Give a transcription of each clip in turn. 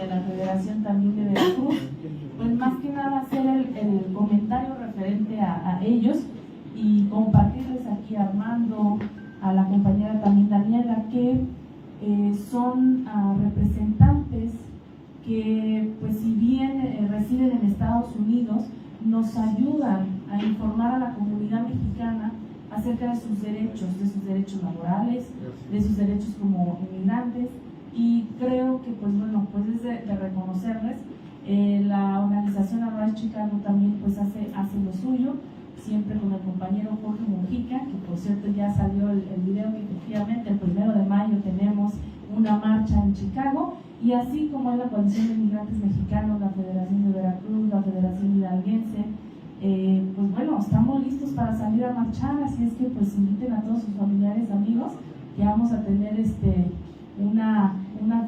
de la Federación también de Veracruz, pues más que nada hacer el comentario referente a ellos y compartirles aquí a Armando, a la compañera también Daniela, que son representantes que, pues si bien residen en Estados Unidos, nos ayudan a informar a la comunidad mexicana acerca de sus derechos laborales, de sus derechos como inmigrantes, y creo que pues bueno, pues es de reconocerles. La organización Arise Chicago también pues hace lo suyo, siempre con el compañero Jorge Mujica, que por cierto ya salió el video que efectivamente el 1 de mayo tenemos una marcha en Chicago, y así como es la Coalición de Migrantes Mexicanos, la Federación de Veracruz, la Federación Hidalguense, pues bueno, estamos listos para salir a marchar, así es que pues inviten a todos sus familiares, amigos, que vamos a tener una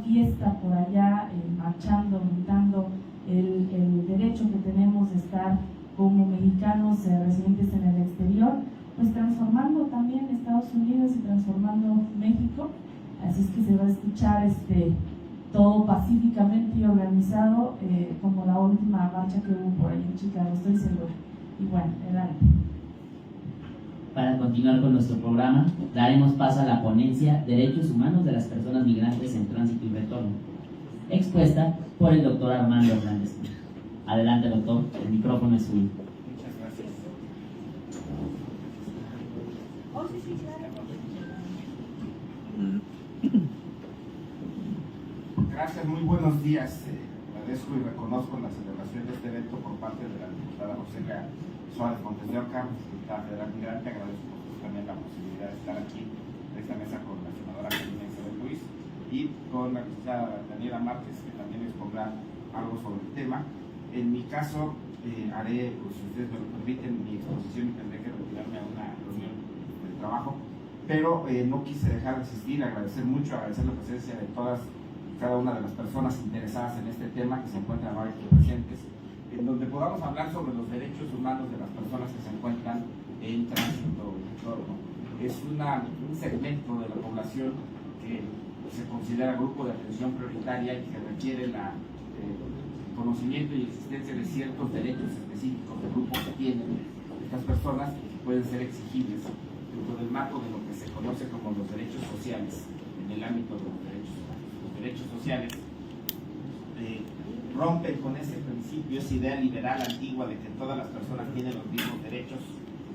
fiesta por allá, marchando, gritando el derecho que tenemos de estar como mexicanos residentes en el exterior, pues transformando también Estados Unidos y transformando México. Así es que se va a escuchar todo pacíficamente y organizado, como la última marcha que hubo por ahí en Chicago, estoy segura. Y bueno, adelante. Para continuar con nuestro programa, daremos paso a la ponencia Derechos Humanos de las Personas Migrantes en Tránsito y Retorno, expuesta por el doctor Armando Hernández. Adelante, doctor, el micrófono es suyo. Muchas gracias. Gracias, muy buenos días. Agradezco y reconozco la celebración de este evento por parte de la diputada Roselia Suárez Montes de Oca, diputada federal migrante. Agradezco también la posibilidad de estar aquí en esta mesa con la senadora Karina Isabel Ruiz y con la diputada Daniela Márquez, que también expondrá algo sobre el tema. En mi caso, haré, pues, si ustedes me lo permiten, mi exposición y tendré que retirarme a una reunión de trabajo, pero no quise dejar de asistir, agradecer la presencia de todas y cada una de las personas interesadas en este tema que se encuentran ahora aquí presentes, en donde podamos hablar sobre los derechos humanos de las personas que se encuentran en tránsito y retorno. Es un segmento de la población que se considera grupo de atención prioritaria y que requiere el conocimiento y existencia de ciertos derechos específicos del grupo que tienen estas personas y que pueden ser exigibles dentro del marco de lo que se conoce como los derechos sociales en el ámbito de los derechos humanos. Los derechos sociales rompen con ese principio, esa idea liberal antigua de que todas las personas tienen los mismos derechos.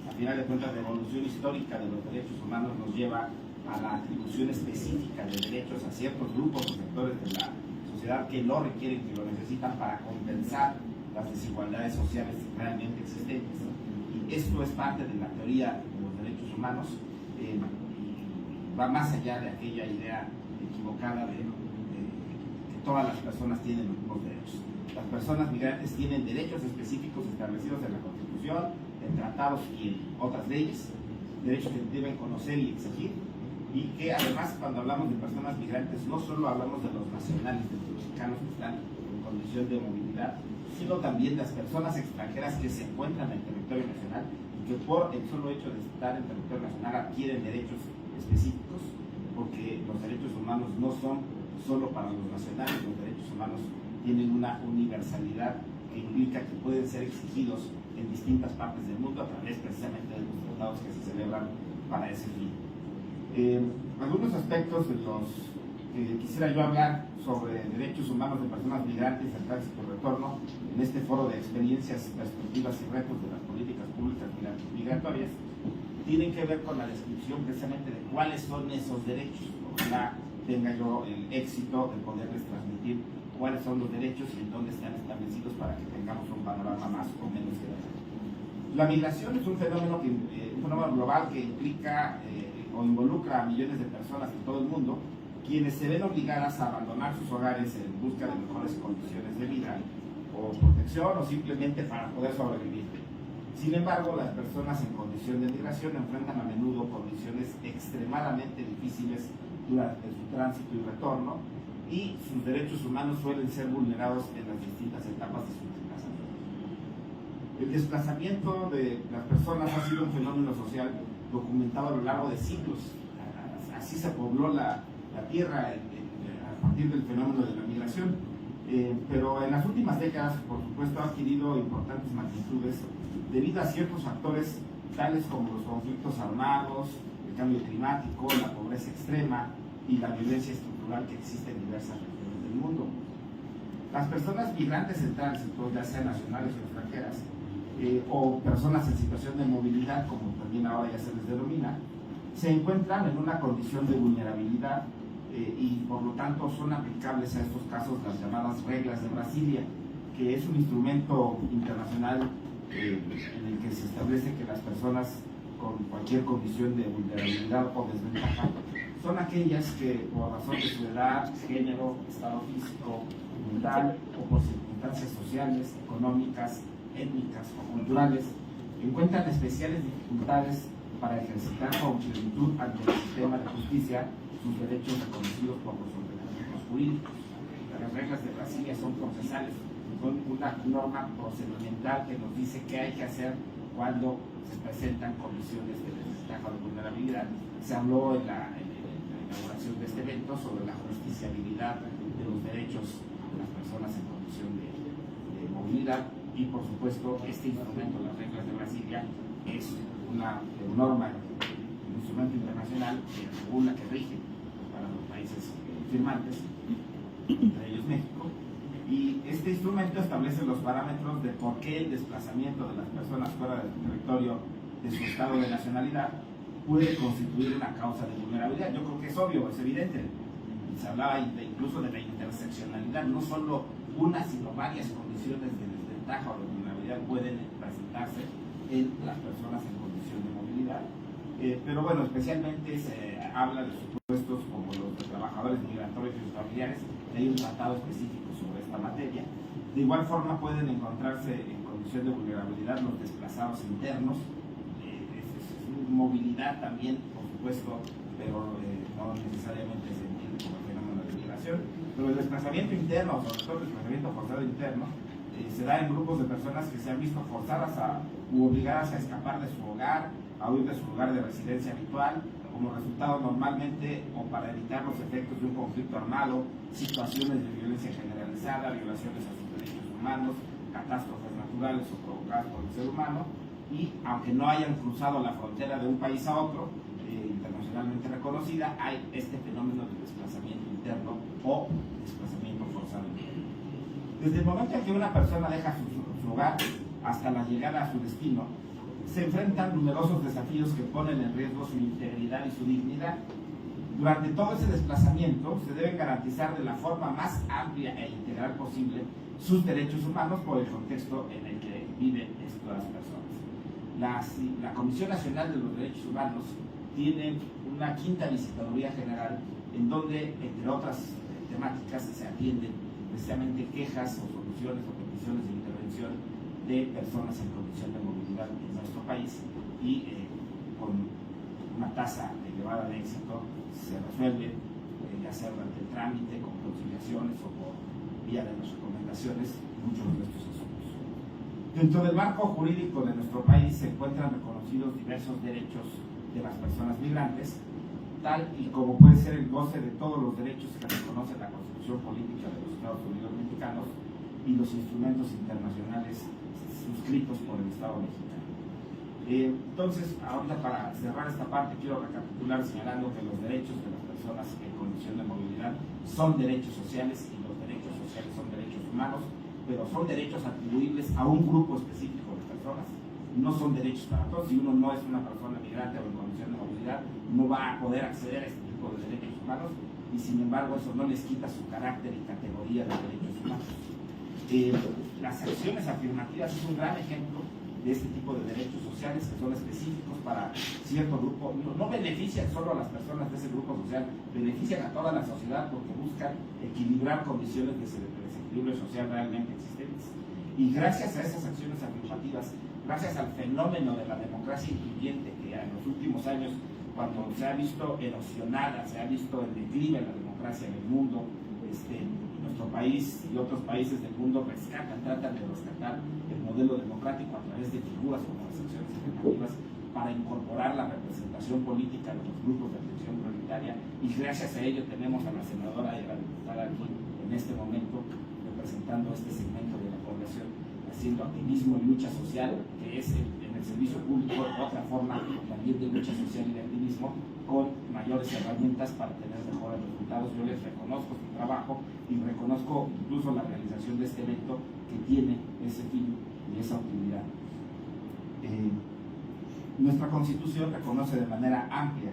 A final de cuentas, la evolución histórica de los derechos humanos nos lleva a la atribución específica de derechos a ciertos grupos o sectores de la sociedad que lo requieren, que lo necesitan para compensar las desigualdades sociales realmente existentes. Y esto es parte de la teoría de los derechos humanos, y va más allá de aquella idea equivocada de que todas las personas tienen los mismos derechos. Las personas migrantes tienen derechos específicos establecidos en la Constitución, en tratados y en otras leyes, derechos que deben conocer y exigir, y que además, cuando hablamos de personas migrantes, no solo hablamos de los nacionales, de los mexicanos que están en condición de movilidad, sino también de las personas extranjeras que se encuentran en el territorio nacional y que por el solo hecho de estar en el territorio nacional adquieren derechos específicos, porque los derechos humanos no son solo para los nacionales, los derechos humanos tienen una universalidad que implica que pueden ser exigidos en distintas partes del mundo a través precisamente de los tratados que se celebran para ese fin. Algunos aspectos de los que quisiera yo hablar sobre derechos humanos de personas migrantes en tránsito y retorno en este foro de experiencias, perspectivas y retos de las políticas públicas migratorias tienen que ver con la descripción precisamente de cuáles son esos derechos. Ojalá tenga yo el éxito de poderles transmitir cuáles son los derechos y en dónde están establecidos para que tengamos un panorama más o menos general. La migración es un fenómeno global que implica o involucra a millones de personas en todo el mundo, quienes se ven obligadas a abandonar sus hogares en busca de mejores condiciones de vida o protección o simplemente para poder sobrevivir. Sin embargo, las personas en condición de migración enfrentan a menudo condiciones extremadamente difíciles durante su tránsito y retorno, y sus derechos humanos suelen ser vulnerados en las distintas etapas de su desplazamiento. El desplazamiento de las personas ha sido un fenómeno social documentado a lo largo de siglos. Así se pobló la tierra a partir del fenómeno de la migración. pero en las últimas décadas, por supuesto, ha adquirido importantes magnitudes debido a ciertos factores tales como los conflictos armados, el cambio climático, la pobreza extrema y la violencia estructural que existe en diversas regiones del mundo. Las personas migrantes en tránsito, ya sean nacionales o extranjeras, o personas en situación de movilidad, como también ahora ya se les denomina, se encuentran en una condición de vulnerabilidad y por lo tanto son aplicables a estos casos las llamadas reglas de Brasilia, que es un instrumento internacional en el que se establece que las personas con cualquier condición de vulnerabilidad o desventaja son aquellas que por razón de su edad, género, estado físico, mental o por circunstancias sociales, económicas, étnicas o culturales encuentran especiales dificultades para ejercitar con plenitud ante el sistema de justicia sus derechos reconocidos por los ordenamientos jurídicos. Las reglas de Brasilia son procesales, son una norma procedimental que nos dice qué hay que hacer cuando se presentan condiciones de desventaja o de vulnerabilidad. Se habló en la inauguración de este evento sobre la justiciabilidad de los derechos de las personas en condición de movilidad y por supuesto este instrumento, las reglas de Brasilia, es una norma, un instrumento internacional que regula, que rige para los países firmantes, entre ellos México, y este instrumento establece los parámetros de por qué el desplazamiento de las personas fuera del territorio de su estado de nacionalidad puede constituir una causa de vulnerabilidad. Yo creo que es obvio, es evidente. Se hablaba incluso de la interseccionalidad, no solo una, sino varias condiciones de desventaja o de vulnerabilidad pueden presentarse en las personas en condición de movilidad. Pero bueno, especialmente se habla de supuestos como los de trabajadores migratorios y sus familiares, hay un tratado específico sobre esta materia. De igual forma pueden encontrarse en condición de vulnerabilidad los desplazados internos, movilidad también, por supuesto, pero no necesariamente se entiende como fenómeno de migración. Pero el desplazamiento interno, sobre todo el desplazamiento forzado interno, se da en grupos de personas que se han visto forzadas u obligadas a escapar de su hogar, a huir de su lugar de residencia habitual, como resultado normalmente o para evitar los efectos de un conflicto armado, situaciones de violencia generalizada, violaciones a sus derechos humanos, catástrofes naturales o provocadas por el ser humano, y aunque no hayan cruzado la frontera de un país a otro, internacionalmente reconocida, hay este fenómeno de desplazamiento interno o desplazamiento forzado interno. Desde el momento en que una persona deja su hogar hasta la llegada a su destino, se enfrentan numerosos desafíos que ponen en riesgo su integridad y su dignidad. Durante todo ese desplazamiento se deben garantizar de la forma más amplia e integral posible sus derechos humanos por el contexto en el que viven estas personas. La Comisión Nacional de los Derechos Humanos tiene una quinta visitaduría general en donde, entre otras temáticas, se atienden precisamente quejas o soluciones o peticiones de intervención de personas en condición de movilidad en nuestro país y con una tasa elevada de éxito se resuelve, ya sea durante el trámite, con conciliaciones o por vía de las recomendaciones, muchos de estos asuntos. Dentro del marco jurídico de nuestro país se encuentran reconocidos diversos derechos de las personas migrantes, tal y como puede ser el goce de todos los derechos que reconoce la Constitución Política de los Estados Unidos Mexicanos y los instrumentos internacionales suscritos por el Estado mexicano. Entonces, ahorita para cerrar esta parte quiero recapitular señalando que los derechos de las personas en condición de movilidad son derechos sociales y los derechos sociales son derechos humanos, pero son derechos atribuibles a un grupo específico de personas, no son derechos para todos. Si uno no es una persona migrante o en condición de movilidad, no va a poder acceder a este tipo de derechos humanos y sin embargo eso no les quita su carácter y categoría de derechos humanos. Las acciones afirmativas es un gran ejemplo de este tipo de derechos sociales que son específicos para cierto grupo. No benefician solo a las personas de ese grupo social, benefician a toda la sociedad porque buscan equilibrar condiciones de desequilibrio social realmente existentes. Y gracias a esas acciones afirmativas, gracias al fenómeno de la democracia incluyente que en los últimos años, cuando se ha visto erosionada, se ha visto el declive de la democracia en el mundo, nuestro país y otros países del mundo tratan de rescatar el modelo democrático a través de figuras como las acciones afirmativas para incorporar la representación política de los grupos de atención prioritaria, y gracias a ello tenemos a la senadora y a la diputada aquí en este momento representando este segmento de la población, haciendo activismo y lucha social, que es en el servicio público otra forma también de lucha social y de activismo, con mayores herramientas para tener mejores resultados. Yo les reconozco su trabajo y reconozco incluso la realización de este evento que tiene ese fin y esa utilidad. Nuestra Constitución reconoce de manera amplia,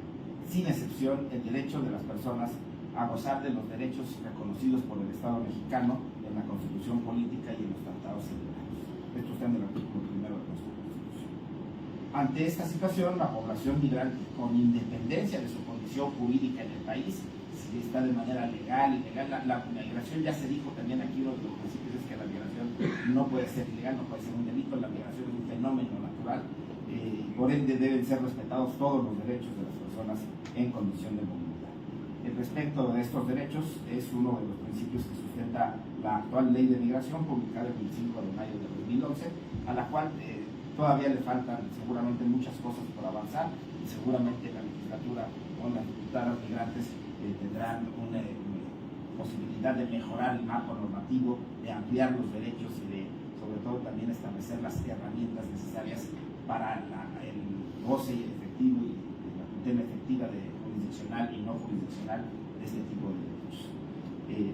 sin excepción, el derecho de las personas a gozar de los derechos reconocidos por el Estado mexicano en la Constitución política y en los tratados federales. Esto está en el artículo 1 de nuestra Constitución. Ante esta situación, la población migrante, con independencia de su condición jurídica en el país, si está de manera legal, ilegal, la migración, ya se dijo también aquí, uno de los principios es que la migración no puede ser ilegal, no puede ser un delito, la migración es un fenómeno natural, por ende deben ser respetados todos los derechos de las personas en condición de movilidad. Respecto de estos derechos, es uno de los principios que sustenta la actual ley de migración publicada el 25 de mayo de 2011, a la cual todavía le faltan seguramente muchas cosas por avanzar y seguramente la legislatura con las diputadas migrantes tendrán una posibilidad de mejorar el marco normativo, de ampliar los derechos y de, sobre todo, también establecer las herramientas necesarias para el goce y el efectivo y la tutela efectiva de jurisdiccional y no jurisdiccional de este tipo de derechos.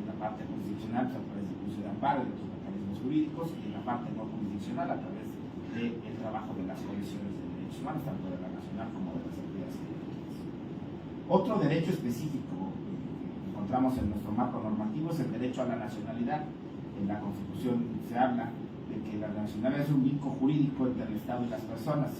La parte jurisdiccional pues, a través del uso de amparo y de otros mecanismos jurídicos, y la parte no jurisdiccional a través del trabajo de las comisiones de derechos humanos, tanto de la nacional como de las autoridades federales. Otro derecho específico que encontramos en nuestro marco normativo es el derecho a la nacionalidad. En la Constitución se habla de que la nacionalidad es un vínculo jurídico entre el Estado y las personas.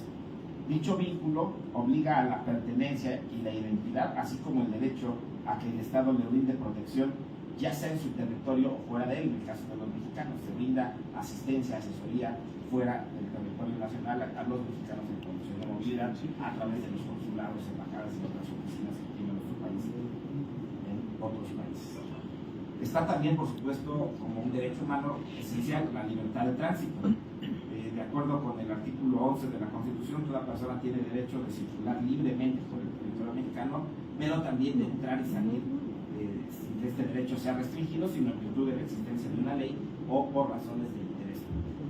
Dicho vínculo obliga a la pertenencia y la identidad, así como el derecho a que el Estado le brinde protección, ya sea en su territorio o fuera de él. En el caso de los mexicanos, se brinda asistencia, asesoría fuera del territorio nacional a los mexicanos en condición de movilidad a través de los consulados, embajadas y otras oficinas que tiene nuestro país en otros países. Está también, por supuesto, como un derecho humano esencial, la libertad de tránsito. De acuerdo con el artículo 11 de la Constitución, toda persona tiene derecho de circular libremente por el territorio mexicano, pero también de entrar y salir sin que este derecho sea restringido, sino en virtud de la existencia de una ley o por razones de interés público.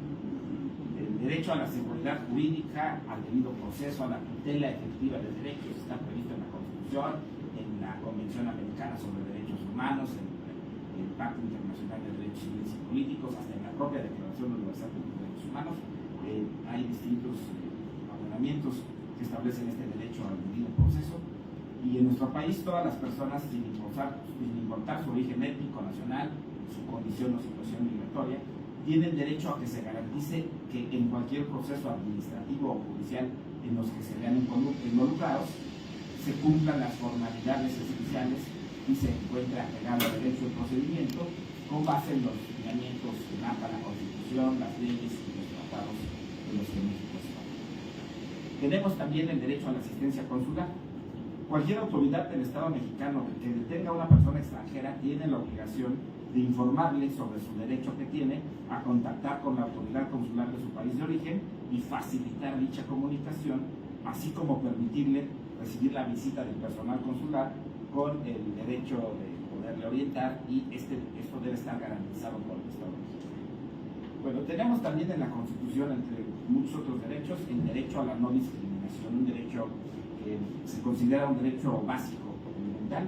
El derecho a la seguridad jurídica, al debido proceso, a la tutela efectiva de derechos está previsto en la Constitución, en la Convención Americana sobre Derechos Humanos, en el Pacto Internacional de Derechos Civiles y Políticos, hasta en la propia Declaración Universal de los Derechos Humanos. Hay distintos ordenamientos que establecen este derecho al debido proceso, y en nuestro país todas las personas, sin importar su origen étnico, nacional, su condición o situación migratoria, tienen derecho a que se garantice que en cualquier proceso administrativo o judicial en los que se vean involucrados se cumplan las formalidades esenciales y se encuentre apegado al derecho del procedimiento con base en los lineamientos que marca la Constitución, las leyes y los tratados de los que México es parte. Tenemos también el derecho a la asistencia consular. Cualquier autoridad del Estado mexicano que detenga a una persona extranjera tiene la obligación de informarle sobre su derecho que tiene a contactar con la autoridad consular de su país de origen y facilitar dicha comunicación, así como permitirle recibir la visita del personal consular con el derecho de poderle orientar, y esto debe estar garantizado por el Estado mexicano. Bueno, tenemos también en la Constitución, entre muchos otros derechos, el derecho a la no discriminación, un derecho que se considera un derecho básico, fundamental,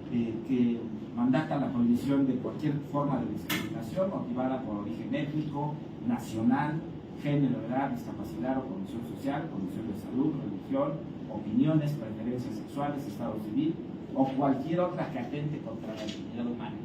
que mandata la prohibición de cualquier forma de discriminación motivada por origen étnico, nacional, género, edad, discapacidad o condición social, condición de salud, religión, opiniones, preferencias sexuales, estado civil o cualquier otra que atente contra la dignidad humana.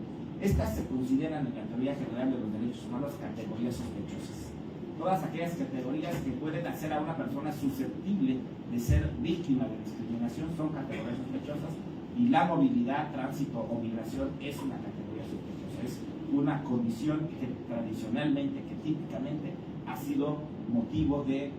Estas se consideran en la Teoría General de los Derechos Humanos categorías sospechosas. Todas aquellas categorías que pueden hacer a una persona susceptible de ser víctima de discriminación son categorías sospechosas, y la movilidad, tránsito o migración es una categoría sospechosa. Es una condición que tradicionalmente, que típicamente ha sido motivo de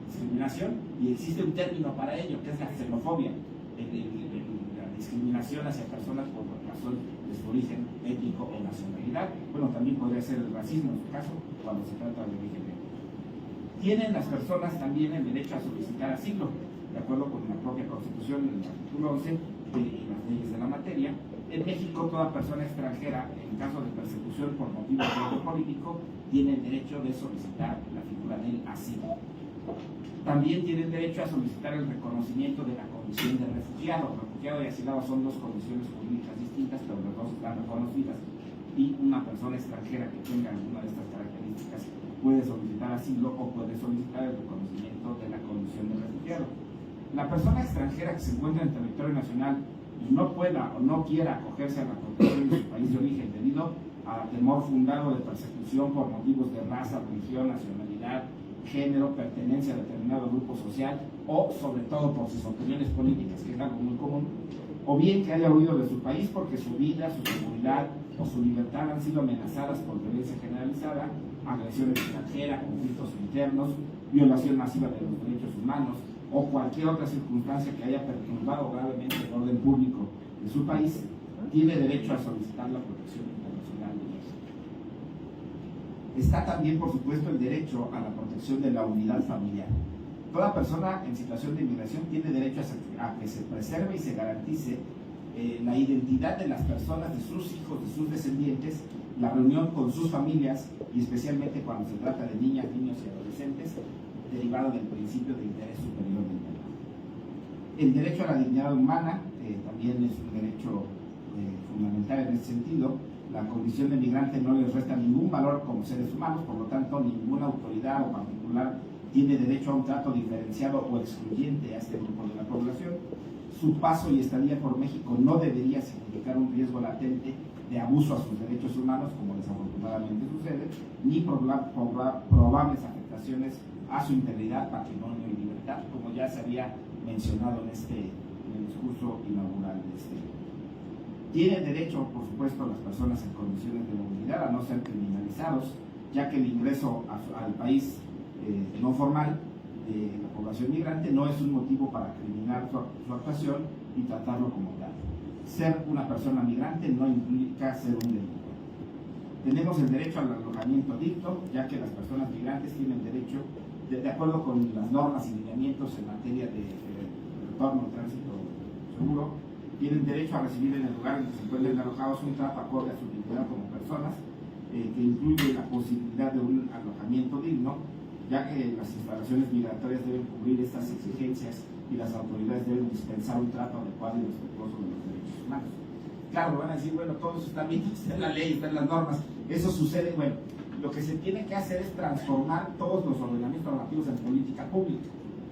discriminación, y existe un término para ello, que es la xenofobia, la discriminación hacia personas por razón de su origen étnico o nacionalidad. Bueno, también podría ser el racismo en su caso, cuando se trata de origen étnico. Tienen las personas también el derecho a solicitar asilo, de acuerdo con la propia Constitución, en el artículo 11, y las leyes de la materia. En México, toda persona extranjera, en caso de persecución por motivos de orden político, tiene el derecho de solicitar la figura del asilo. También tiene el derecho a solicitar el reconocimiento de la condición de refugiado. Refugiado y asilado son dos condiciones jurídicas distintas, pero las dos están reconocidas. Y una persona extranjera que tenga alguna de estas características puede solicitar asilo o puede solicitar el reconocimiento de la condición de refugiado. La persona extranjera que se encuentra en territorio nacional y no pueda o no quiera acogerse a la protección de su país de origen debido a temor fundado de persecución por motivos de raza, religión, nacionalidad, género, pertenencia a determinado grupo social o sobre todo por sus opiniones políticas, que es algo muy común, o bien que haya huido de su país porque su vida, su seguridad o su libertad han sido amenazadas por violencia generalizada, agresión extranjera, conflictos internos, violación masiva de los derechos humanos o cualquier otra circunstancia que haya perturbado gravemente el orden público de su país, tiene derecho a solicitar la protección internacional de México. Está también, por supuesto, el derecho a la protección de la unidad familiar. Toda persona en situación de inmigración tiene derecho a que se preserve y se garantice la identidad de las personas, de sus hijos, de sus descendientes, la reunión con sus familias y especialmente cuando se trata de niñas, niños y adolescentes, derivado del principio de interés superior del menor. El derecho a la dignidad humana también es un derecho fundamental en ese sentido. La condición de migrante no les resta ningún valor como seres humanos, por lo tanto ninguna autoridad o particular tiene derecho a un trato diferenciado o excluyente a este grupo de la población. Su paso y estadía por México no debería significar un riesgo latente de abuso a sus derechos humanos, como desafortunadamente sucede, ni probables afectaciones a su integridad, patrimonio y libertad, como ya se había mencionado en el discurso inaugural de este año. Tienen derecho, por supuesto, las personas en condiciones de movilidad a no ser criminalizados, ya que el ingreso al país no formal de la población migrante no es un motivo para criminar su actuación y tratarlo como tal. Ser una persona migrante no implica ser un delincuente. Tenemos el derecho al alojamiento digno, ya que las personas migrantes tienen derecho, de acuerdo con las normas y lineamientos en materia de retorno al tránsito seguro, tienen derecho a recibir en el lugar en que se encuentren alojados un trato acorde a su dignidad como personas, que incluye la posibilidad de un alojamiento digno, ya que las instalaciones migratorias deben cubrir estas exigencias y las autoridades deben dispensar un trato adecuado y respetuoso de los derechos humanos. Claro, van a decir, bueno, todo eso está bien, está en la ley, está en las normas, eso sucede. Bueno, lo que se tiene que hacer es transformar todos los ordenamientos normativos en política pública,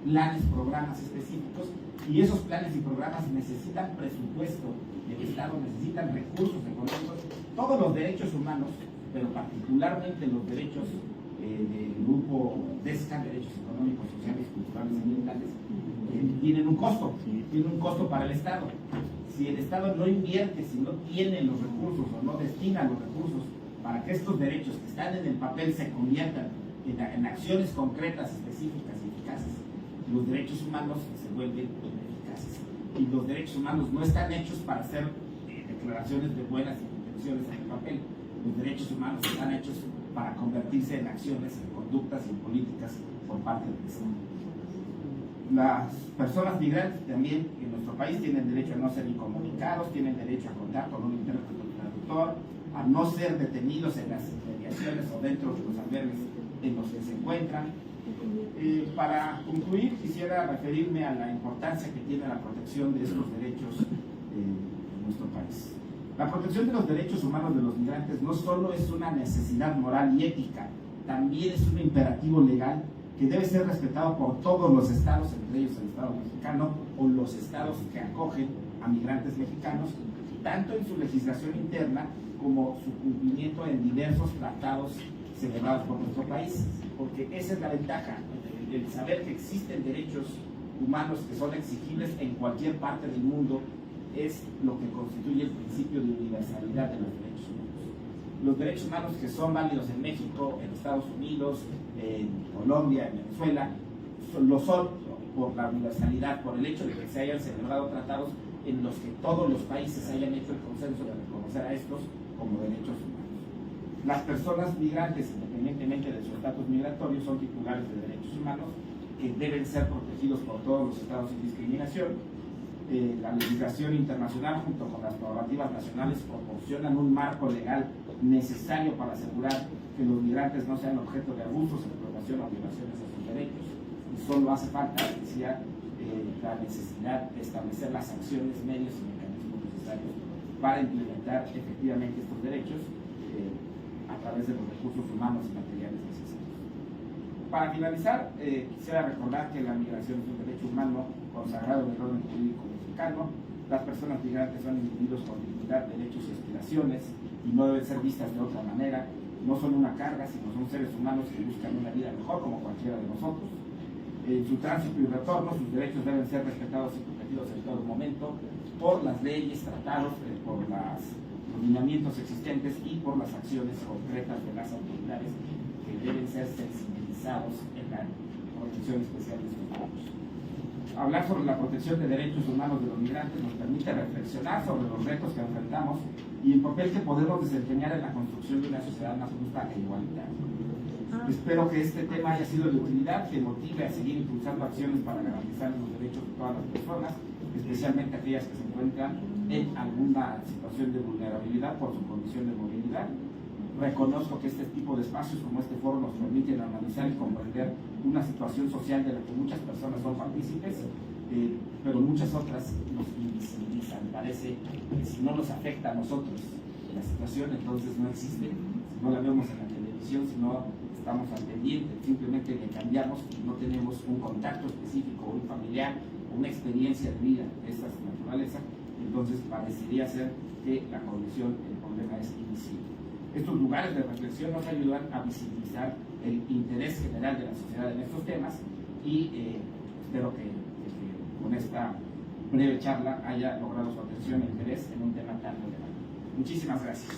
planes, programas específicos, y esos planes y programas necesitan presupuesto del Estado, necesitan recursos económicos. Todos los derechos humanos, pero particularmente los derechos del grupo DESCA, derechos económicos, sociales, culturales y ambientales, tienen un costo para el Estado. Si el Estado no invierte, si no tiene los recursos o no destina los recursos para que estos derechos que están en el papel se conviertan en acciones concretas, específicas y eficaces, los derechos humanos se vuelven ineficaces. Y los derechos humanos no están hechos para hacer declaraciones de buenas intenciones en el papel. Los derechos humanos están hechos para convertirse en acciones, en conductas y en políticas por parte del Estado. Las personas migrantes también en nuestro país tienen derecho a no ser incomunicados, tienen derecho a contar con un intérprete o traductor, a no ser detenidos en las inmediaciones o dentro de los albergues en los que se encuentran. Para concluir, quisiera referirme a la importancia que tiene la protección de estos derechos en nuestro país. La protección de los derechos humanos de los migrantes no solo es una necesidad moral y ética, también es un imperativo legal que debe ser respetado por todos los estados, entre ellos el Estado mexicano o los estados que acogen a migrantes mexicanos, tanto en su legislación interna como su cumplimiento en diversos tratados celebrados por nuestro país, porque esa es la ventaja, el saber que existen derechos humanos que son exigibles en cualquier parte del mundo es lo que constituye el principio de universalidad de los derechos humanos. Los derechos humanos que son válidos en México, en Estados Unidos, en Colombia, en Venezuela, lo son por la universalidad, por el hecho de que se hayan celebrado tratados en los que todos los países hayan hecho el consenso de reconocer a estos como derechos humanos. Las personas migrantes, independientemente de su estatus migratorio, son titulares de derechos humanos que deben ser protegidos por todos los estados sin discriminación. La legislación internacional junto con las normativas nacionales proporcionan un marco legal necesario para asegurar que los migrantes no sean objeto de abusos, explotación o violaciones de sus derechos. Y solo hace falta, decía, la necesidad de establecer las acciones, medios y mecanismos necesarios para implementar efectivamente estos derechos a través de los recursos humanos y materiales necesarios. Para finalizar, quisiera recordar que la migración es un derecho humano consagrado en el orden jurídico mexicano. Las personas migrantes son individuos con dignidad, derechos y aspiraciones y no deben ser vistas de otra manera. No son una carga, sino son seres humanos que buscan una vida mejor como cualquiera de nosotros. En su tránsito y retorno, sus derechos deben ser respetados y protegidos en todo momento por las leyes, tratados, por los lineamientos existentes y por las acciones concretas de las autoridades que deben ser sensibilizados en la protección especial de sus derechos. Hablar sobre la protección de derechos humanos de los migrantes nos permite reflexionar sobre los retos que enfrentamos y el papel que podemos desempeñar en la construcción de una sociedad más justa e igualitaria. Espero que este tema haya sido de utilidad, que motive a seguir impulsando acciones para garantizar los derechos de todas las personas, especialmente aquellas que se encuentran en alguna situación de vulnerabilidad por su condición de movilidad. Reconozco que este tipo de espacios como este foro nos permiten analizar y comprender una situación social de la que muchas personas son partícipes, pero muchas otras nos invisibilizan. Parece que si no nos afecta a nosotros la situación, entonces no existe. Si no la vemos en la televisión, si no estamos al pendiente, simplemente le cambiamos y no tenemos un contacto específico, un familiar, una experiencia de vida de esta naturaleza, entonces parecería ser que la condición, el problema es invisible. Estos lugares de reflexión nos ayudan a visibilizar el interés general de la sociedad en estos temas y espero que con esta breve charla haya logrado su atención e interés en un tema tan relevante. Muchísimas gracias.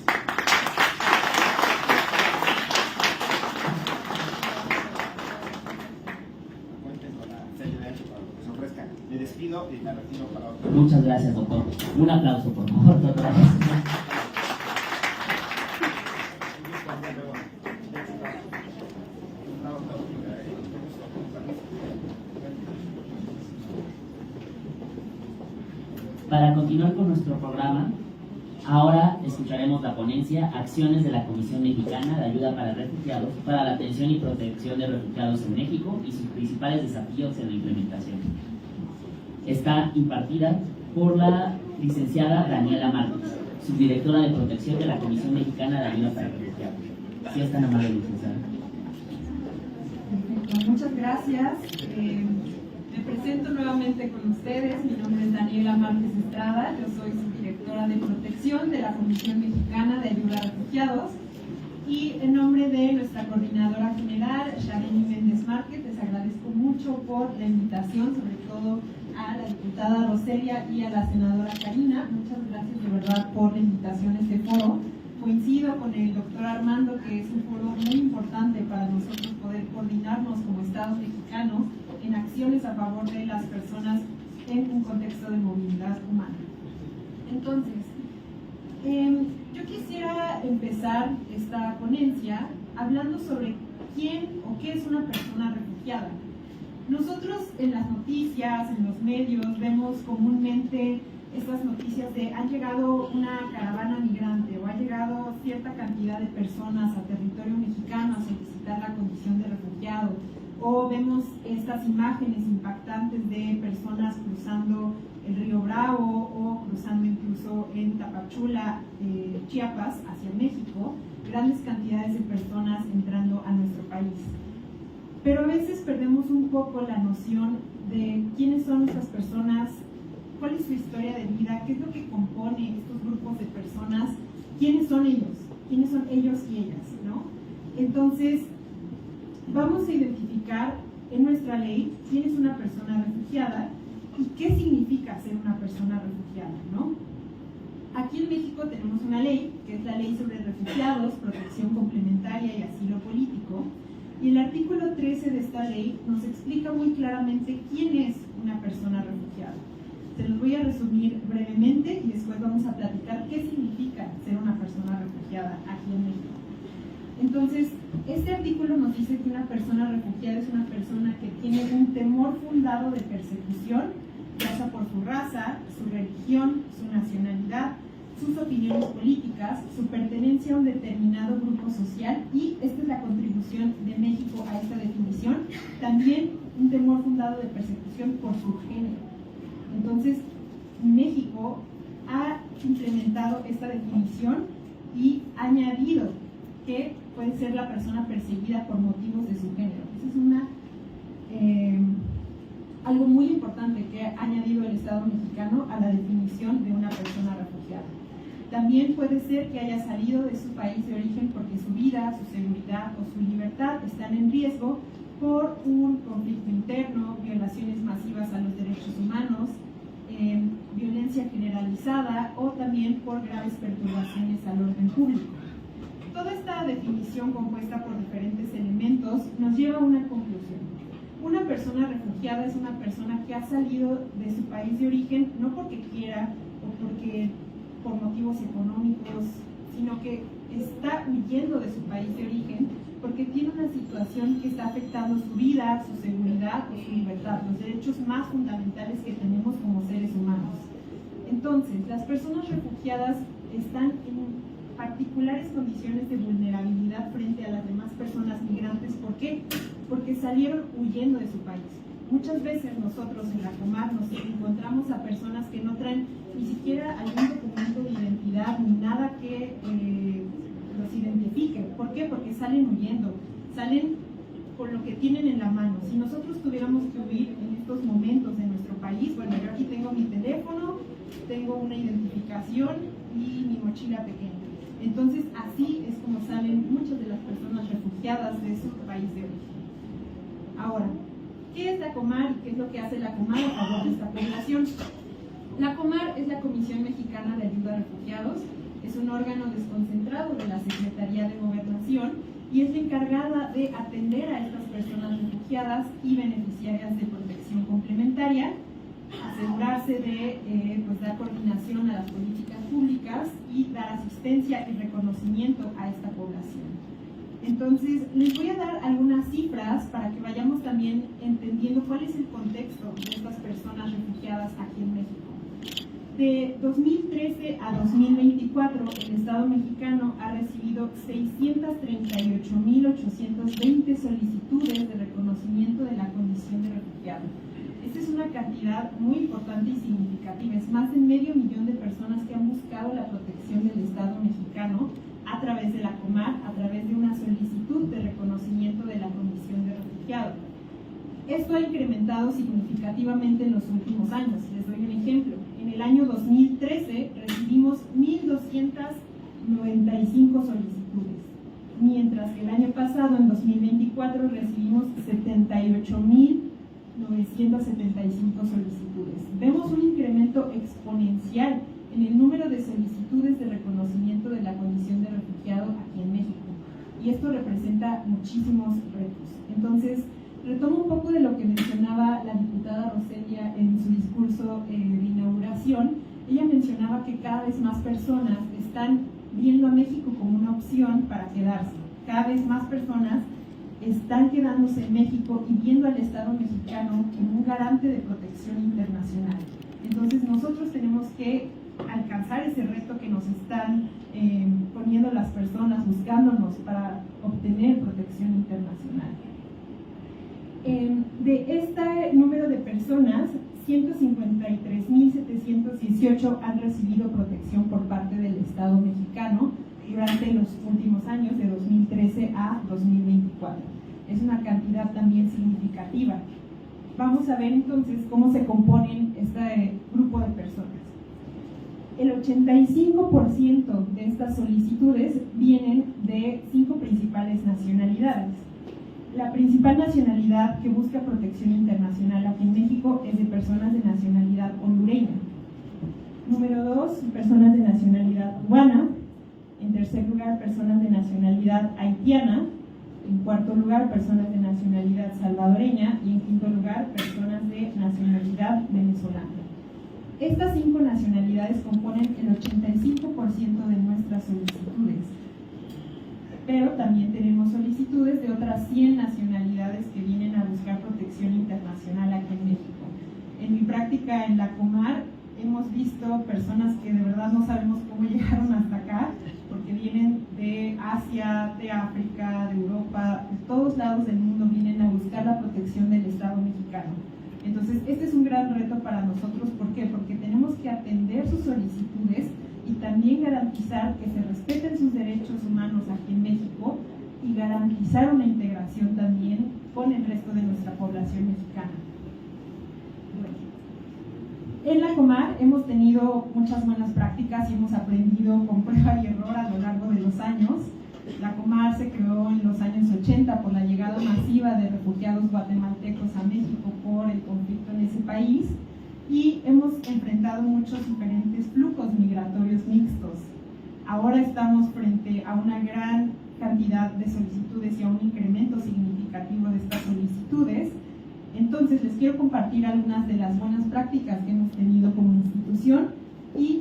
Cuenten con la CNDH para lo que se ofrezca. Me despido y me retiro para otro. Muchas gracias, doctor. Un aplauso, por favor, doctor. Para continuar con nuestro programa, ahora escucharemos la ponencia Acciones de la Comisión Mexicana de Ayuda para Refugiados para la atención y protección de refugiados en México y sus principales desafíos en la implementación. Está impartida por la licenciada Daniela Márquez, subdirectora de protección de la Comisión Mexicana de Ayuda para Refugiados. ¿Sí es tan amable, licenciada? Perfecto, muchas gracias. Me presento nuevamente con ustedes. Mi nombre es Daniela Márquez Estrada. Yo soy subdirectora de protección de la Comisión Mexicana de Ayuda a Refugiados. Y en nombre de nuestra coordinadora general, Shareni Méndez Márquez, les agradezco mucho por la invitación, sobre todo a la diputada Roselia y a la senadora Karina. Muchas gracias de verdad por la invitación a este foro. Coincido con el doctor Armando que es un foro muy importante para nosotros poder coordinarnos como Estados mexicanos en acciones a favor de las personas en un contexto de movilidad humana. Entonces, yo quisiera empezar esta ponencia hablando sobre quién o qué es una persona refugiada. Nosotros en las noticias, en los medios, vemos comúnmente estas noticias de ha llegado una caravana migrante o ha llegado cierta cantidad de personas a territorio mexicano a solicitar la condición de refugiado, o vemos estas imágenes impactantes de personas cruzando el río Bravo o cruzando incluso en Tapachula, Chiapas, hacia México, grandes cantidades de personas entrando a nuestro país. Pero a veces perdemos un poco la noción de quiénes son estas personas, cuál es su historia de vida, qué es lo que compone estos grupos de personas, quiénes son ellos y ellas, ¿no? Entonces, vamos a identificar en nuestra ley quién es una persona refugiada y qué significa ser una persona refugiada, ¿no? Aquí en México tenemos una ley, que es la Ley sobre Refugiados, Protección Complementaria y Asilo Político, y el artículo 13 de esta ley nos explica muy claramente quién es una persona refugiada. Se los voy a resumir brevemente y después vamos a platicar qué significa ser una persona refugiada aquí en México. Entonces, este artículo nos dice que una persona refugiada es una persona que tiene un temor fundado de persecución ya sea por su raza, su religión, su nacionalidad, sus opiniones políticas, su pertenencia a un determinado grupo social, y esta es la contribución de México a esta definición, también un temor fundado de persecución por su género. Entonces, México ha implementado esta definición y ha añadido que puede ser la persona perseguida por motivos de su género. Eso es algo muy importante que ha añadido el Estado mexicano a la definición de una persona refugiada. También puede ser que haya salido de su país de origen porque su vida, su seguridad o su libertad están en riesgo por un conflicto interno, violaciones masivas a los derechos humanos, violencia generalizada o también por graves perturbaciones al orden público. Toda esta definición compuesta por diferentes elementos nos lleva a una conclusión. Una persona refugiada es una persona que ha salido de su país de origen no porque quiera o por motivos económicos, sino que está huyendo de su país de origen porque tiene una situación que está afectando su vida, su seguridad o su libertad, los derechos más fundamentales que tenemos como seres humanos. Entonces, las personas refugiadas están en particulares condiciones de vulnerabilidad frente a las demás personas migrantes. ¿Por qué? Porque salieron huyendo de su país. Muchas veces nosotros en la Comar nos encontramos a personas que no traen ni siquiera algún documento de identidad ni nada que los identifique. ¿Por qué? Porque salen huyendo, salen con lo que tienen en la mano. Si nosotros tuviéramos que huir en estos momentos de nuestro país, bueno, yo aquí tengo mi teléfono, tengo una identificación y mi mochila pequeña. Entonces, así es como salen muchas de las personas refugiadas de su país de origen. Ahora, ¿qué es la Comar y qué es lo que hace la Comar a favor de esta población? La Comar es la Comisión Mexicana de Ayuda a Refugiados, es un órgano desconcentrado de la Secretaría de Gobernación y es la encargada de atender a estas personas refugiadas y beneficiarias de protección complementaria, asegurarse de dar coordinación a las políticas públicas y dar asistencia y reconocimiento a esta población. Entonces, les voy a dar algunas cifras para que vayamos también entendiendo cuál es el contexto de estas personas refugiadas aquí en México. De 2013 a 2024, el Estado mexicano ha recibido 638.820 solicitudes de reconocimiento de la condición de refugiado. Esta es una cantidad muy importante y significativa. Es más de 500.000 de personas que han buscado la protección del Estado mexicano a través de la Comar, a través de una solicitud de reconocimiento de la condición de refugiado. Esto ha incrementado significativamente en los últimos años. Les doy un ejemplo. En el año 2013 recibimos 1.295 solicitudes, mientras que el año pasado, en 2024, recibimos 78.975 solicitudes. Vemos un incremento exponencial en el número de solicitudes de reconocimiento de la condición de refugiado aquí en México, y esto representa muchísimos retos. Entonces, retomo un poco de lo que mencionaba la diputada Roselia en su discurso de inauguración. Ella mencionaba que cada vez más personas están viendo a México como una opción para quedarse. Cada vez más personas están quedándose en México y viendo al Estado mexicano como un garante de protección internacional. Entonces, nosotros tenemos que alcanzar ese reto que nos están poniendo las personas, buscándonos para obtener protección internacional. De este número de personas, 153.718 han recibido protección por parte del Estado mexicano durante los últimos años, de 2013 a 2024. Es una cantidad también significativa. Vamos a ver entonces cómo se componen este grupo de personas. El 85% de estas solicitudes vienen de 5 principales nacionalidades. La principal nacionalidad que busca protección internacional aquí en México es de personas de nacionalidad hondureña. Número 2, personas de nacionalidad cubana. En tercer lugar, personas de nacionalidad haitiana. En cuarto lugar, personas de nacionalidad salvadoreña. Y en quinto lugar, personas de nacionalidad venezolana. Estas 5 nacionalidades componen el 85% de nuestras solicitudes. Pero también tenemos solicitudes de otras 100 nacionalidades que vienen a buscar protección internacional aquí en México. en mi práctica en la Comar hemos visto personas que de verdad no sabemos cómo llegaron hasta acá, porque vienen de Asia, de África, de Europa, de todos lados del mundo vienen a buscar la protección del Estado mexicano. Entonces, este es un gran reto para nosotros. ¿Por qué? Porque tenemos que atender sus solicitudes y también garantizar que se respeten sus derechos humanos aquí en México y garantizar una integración también con el resto de nuestra población mexicana. En la Comar hemos tenido muchas buenas prácticas y hemos aprendido con prueba y error a lo largo de los años. La Comar se creó en los años 80 por la llegada masiva de refugiados guatemaltecos a México por el conflicto en ese país, y hemos enfrentado muchos diferentes flujos migratorios mixtos. Ahora estamos frente a una gran cantidad de solicitudes y a un incremento significativo de estas solicitudes. Entonces les quiero compartir algunas de las buenas prácticas que hemos tenido como institución y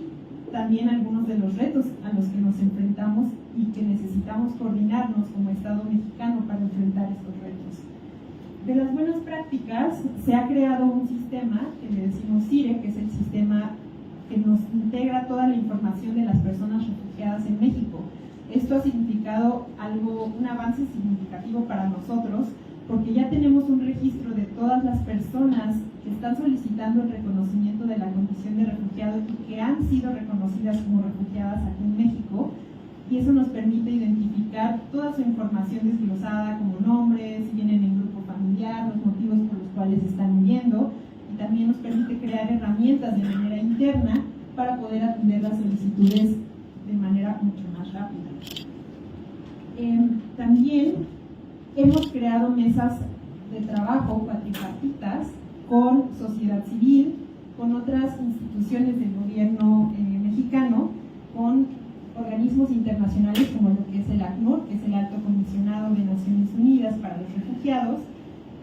también algunos de los retos a los que nos enfrentamos y que necesitamos coordinarnos como Estado mexicano para enfrentar estos retos. De las buenas prácticas se ha creado un sistema que le decimos CIRE, que es el sistema que nos integra toda la información de las personas refugiadas en México. Esto ha significado un avance significativo para nosotros, porque ya tenemos un registro de todas las personas que están solicitando el reconocimiento de la condición de refugiado y que han sido reconocidas como refugiadas aquí en México, y eso nos permite identificar toda su información desglosada, como nombres, si vienen en grupo familiar, los motivos por los cuales están huyendo, y también nos permite crear herramientas de manera interna para poder atender las solicitudes de manera mucho más rápida. También hemos creado mesas de trabajo cuatripartitas con sociedad civil, con otras instituciones del gobierno mexicano, con organismos internacionales como lo que es el ACNUR, que es el Alto Comisionado de Naciones Unidas para los Refugiados,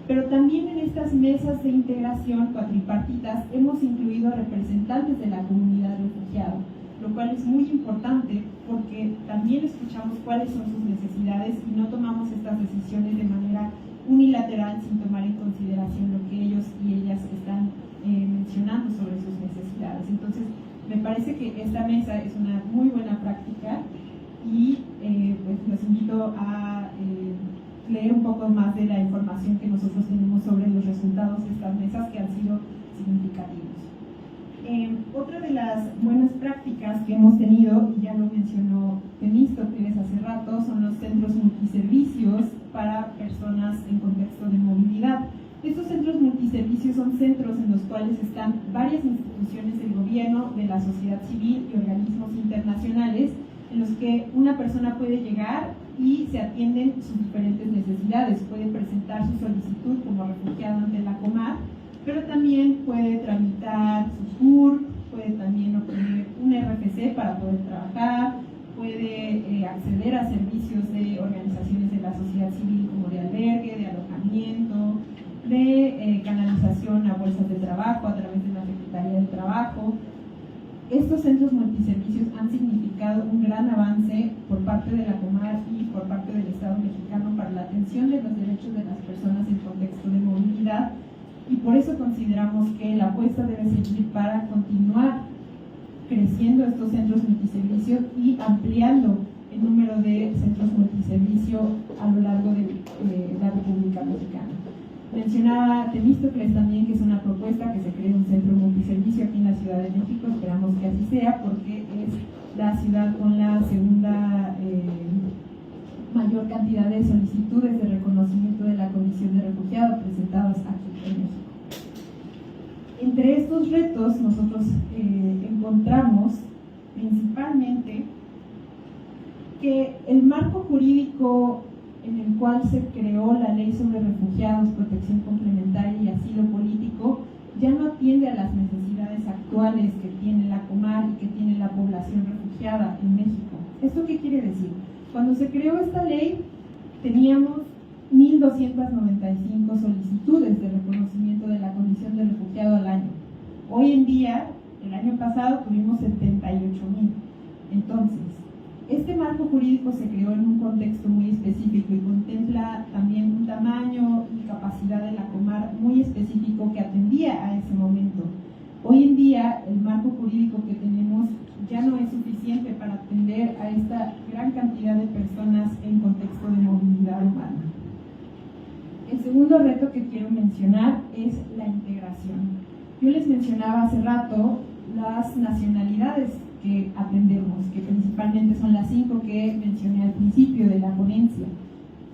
pero también en estas mesas de integración cuatripartitas hemos incluido a representantes de la comunidad refugiada, lo cual es muy importante porque también escuchamos cuáles son sus necesidades y no tomamos estas decisiones de manera unilateral sin tomar en consideración lo que ellos y ellas están mencionando sobre sus necesidades. Entonces, me parece que esta mesa es una muy buena práctica y pues los invito a leer un poco más de la información que nosotros tenemos sobre los resultados de estas mesas, que han sido significativos. Otra de las buenas prácticas que hemos tenido, y ya lo mencionó Temístocles hace rato, son los centros multiservicios para personas en contexto de movilidad. Estos centros multiservicios son centros en los cuales están varias instituciones del gobierno, de la sociedad civil y organismos internacionales, en los que una persona puede llegar y se atienden sus diferentes necesidades. Puede presentar su solicitud como refugiado ante la Comar, pero también puede tramitar su CUR, puede también obtener un RFC para poder trabajar, puede acceder a servicios de organizaciones de la sociedad civil como de albergue, de alojamiento, de canalización a bolsas de trabajo a través de la Secretaría del Trabajo. Estos centros multiservicios han significado un gran avance por parte de la Comar y por parte del Estado mexicano para la atención de los derechos de las personas en contexto de movilidad, y por eso consideramos que la apuesta debe seguir para continuar creciendo estos centros multiservicios y ampliando el número de centros multiservicios a lo largo de la República Mexicana. Mencionaba Temístocles también que es una propuesta que se cree un centro multiservicio aquí en la Ciudad de México. Esperamos que así sea, porque es la ciudad con la segunda mayor cantidad de solicitudes de reconocimiento de la condición de refugiado presentadas aquí en México. Entre estos retos nosotros encontramos principalmente que el marco jurídico en el cual se creó la Ley sobre Refugiados, Protección Complementaria y Asilo Político ya no atiende a las necesidades actuales que tiene la Comar y que tiene la población refugiada en México. ¿Esto qué quiere decir? Cuando se creó esta ley teníamos 1.295 solicitudes de reconocimiento de la condición de refugiado al año. Hoy en día, el año pasado tuvimos 78.000. Entonces, este marco jurídico se creó en un contexto muy específico y contempla también un tamaño y capacidad de la Comar muy específico que atendía a ese momento. segundo reto que quiero mencionar es la integración. Yo les mencionaba hace rato las nacionalidades que atendemos, que principalmente son las 5 que mencioné al principio de la ponencia,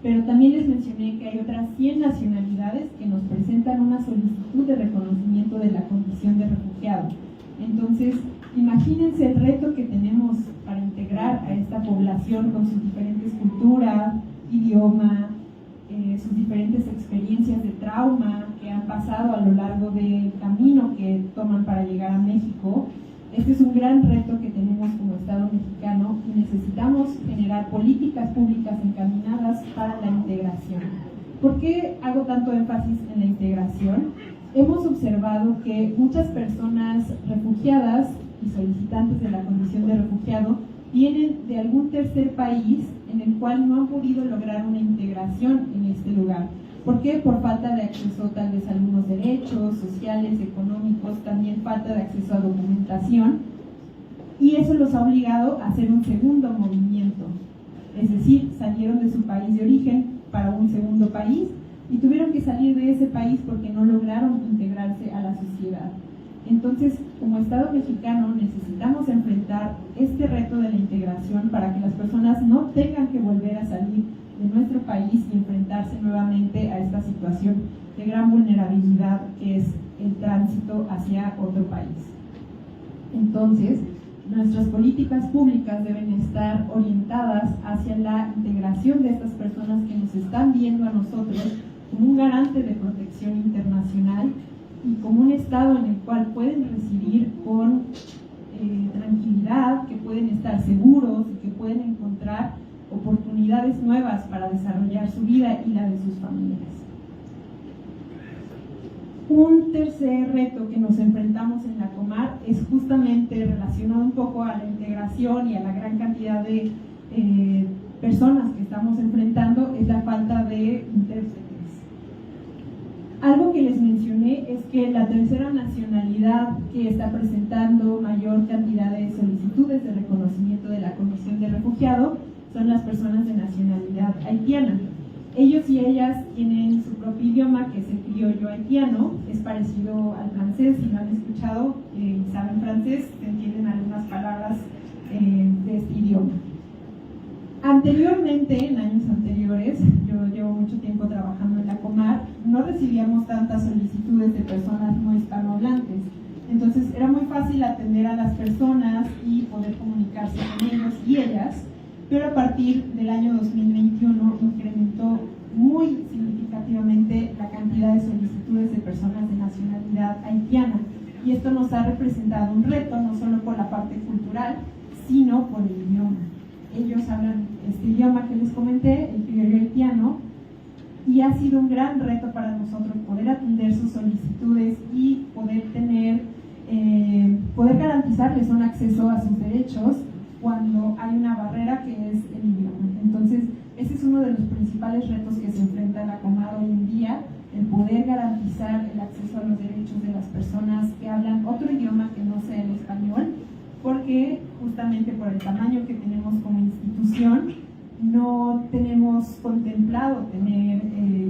pero también les mencioné que hay otras 100 nacionalidades que nos presentan una solicitud de reconocimiento de la condición de refugiado. Entonces, imagínense el reto que tenemos para integrar a esta población con sus diferentes culturas, idioma, sus diferentes experiencias de trauma que han pasado a lo largo del camino que toman para llegar a México. Este es un gran reto que tenemos como Estado mexicano y necesitamos generar políticas públicas encaminadas para la integración. ¿Por qué hago tanto énfasis en la integración? Hemos observado que muchas personas refugiadas y solicitantes de la condición de refugiado vienen de algún tercer país en el cual no han podido lograr una integración en este lugar. ¿Por qué? Por falta de acceso tal vez a algunos derechos sociales, económicos, también falta de acceso a documentación, y eso los ha obligado a hacer un segundo movimiento, es decir, salieron de su país de origen para un segundo país y tuvieron que salir de ese país porque no lograron integrarse a la sociedad. Entonces, como Estado mexicano necesitamos enfrentar este reto de la integración para que las personas no tengan que volver a salir de nuestro país y enfrentarse nuevamente a esta situación de gran vulnerabilidad que es el tránsito hacia otro país. Entonces, nuestras políticas públicas deben estar orientadas hacia la integración de estas personas que nos están viendo a nosotros como un garante de protección internacional y como un estado en el cual pueden residir con tranquilidad, que pueden estar seguros y que pueden encontrar oportunidades nuevas para desarrollar su vida y la de sus familias. Un tercer reto que nos enfrentamos en la Comar es justamente relacionado un poco a la integración y a la gran cantidad de personas que estamos enfrentando, es la falta de intérpretes. Algo que les mencioné es que la tercera nacionalidad que está presentando mayor cantidad de solicitudes de reconocimiento de la condición de refugiado son las personas de nacionalidad haitiana. Ellos y ellas tienen su propio idioma, que es el criollo haitiano, es parecido al francés. Si lo han escuchado y saben francés, se entienden algunas palabras de este idioma. Anteriormente, en años anteriores, yo llevo mucho tiempo trabajando en la Comar, no recibíamos tantas solicitudes de personas no hispanohablantes. Entonces era muy fácil atender a las personas y poder comunicarse con ellos y ellas, pero a partir del año 2021 incrementó muy significativamente la cantidad de solicitudes de personas de nacionalidad haitiana. Y esto nos ha representado un reto, no solo por la parte cultural, sino por el idioma. Ellos hablan este idioma que les comenté, el criollo haitiano, y ha sido un gran reto para nosotros poder atender sus solicitudes y poder poder garantizarles un acceso a sus derechos cuando hay una barrera que es el idioma. Entonces, ese es uno de los principales retos que se enfrenta la Comar hoy en día, el poder garantizar el acceso a los derechos de las personas que hablan otro idioma que no sea el español, porque justamente por el tamaño que tenemos como institución, no tenemos contemplado tener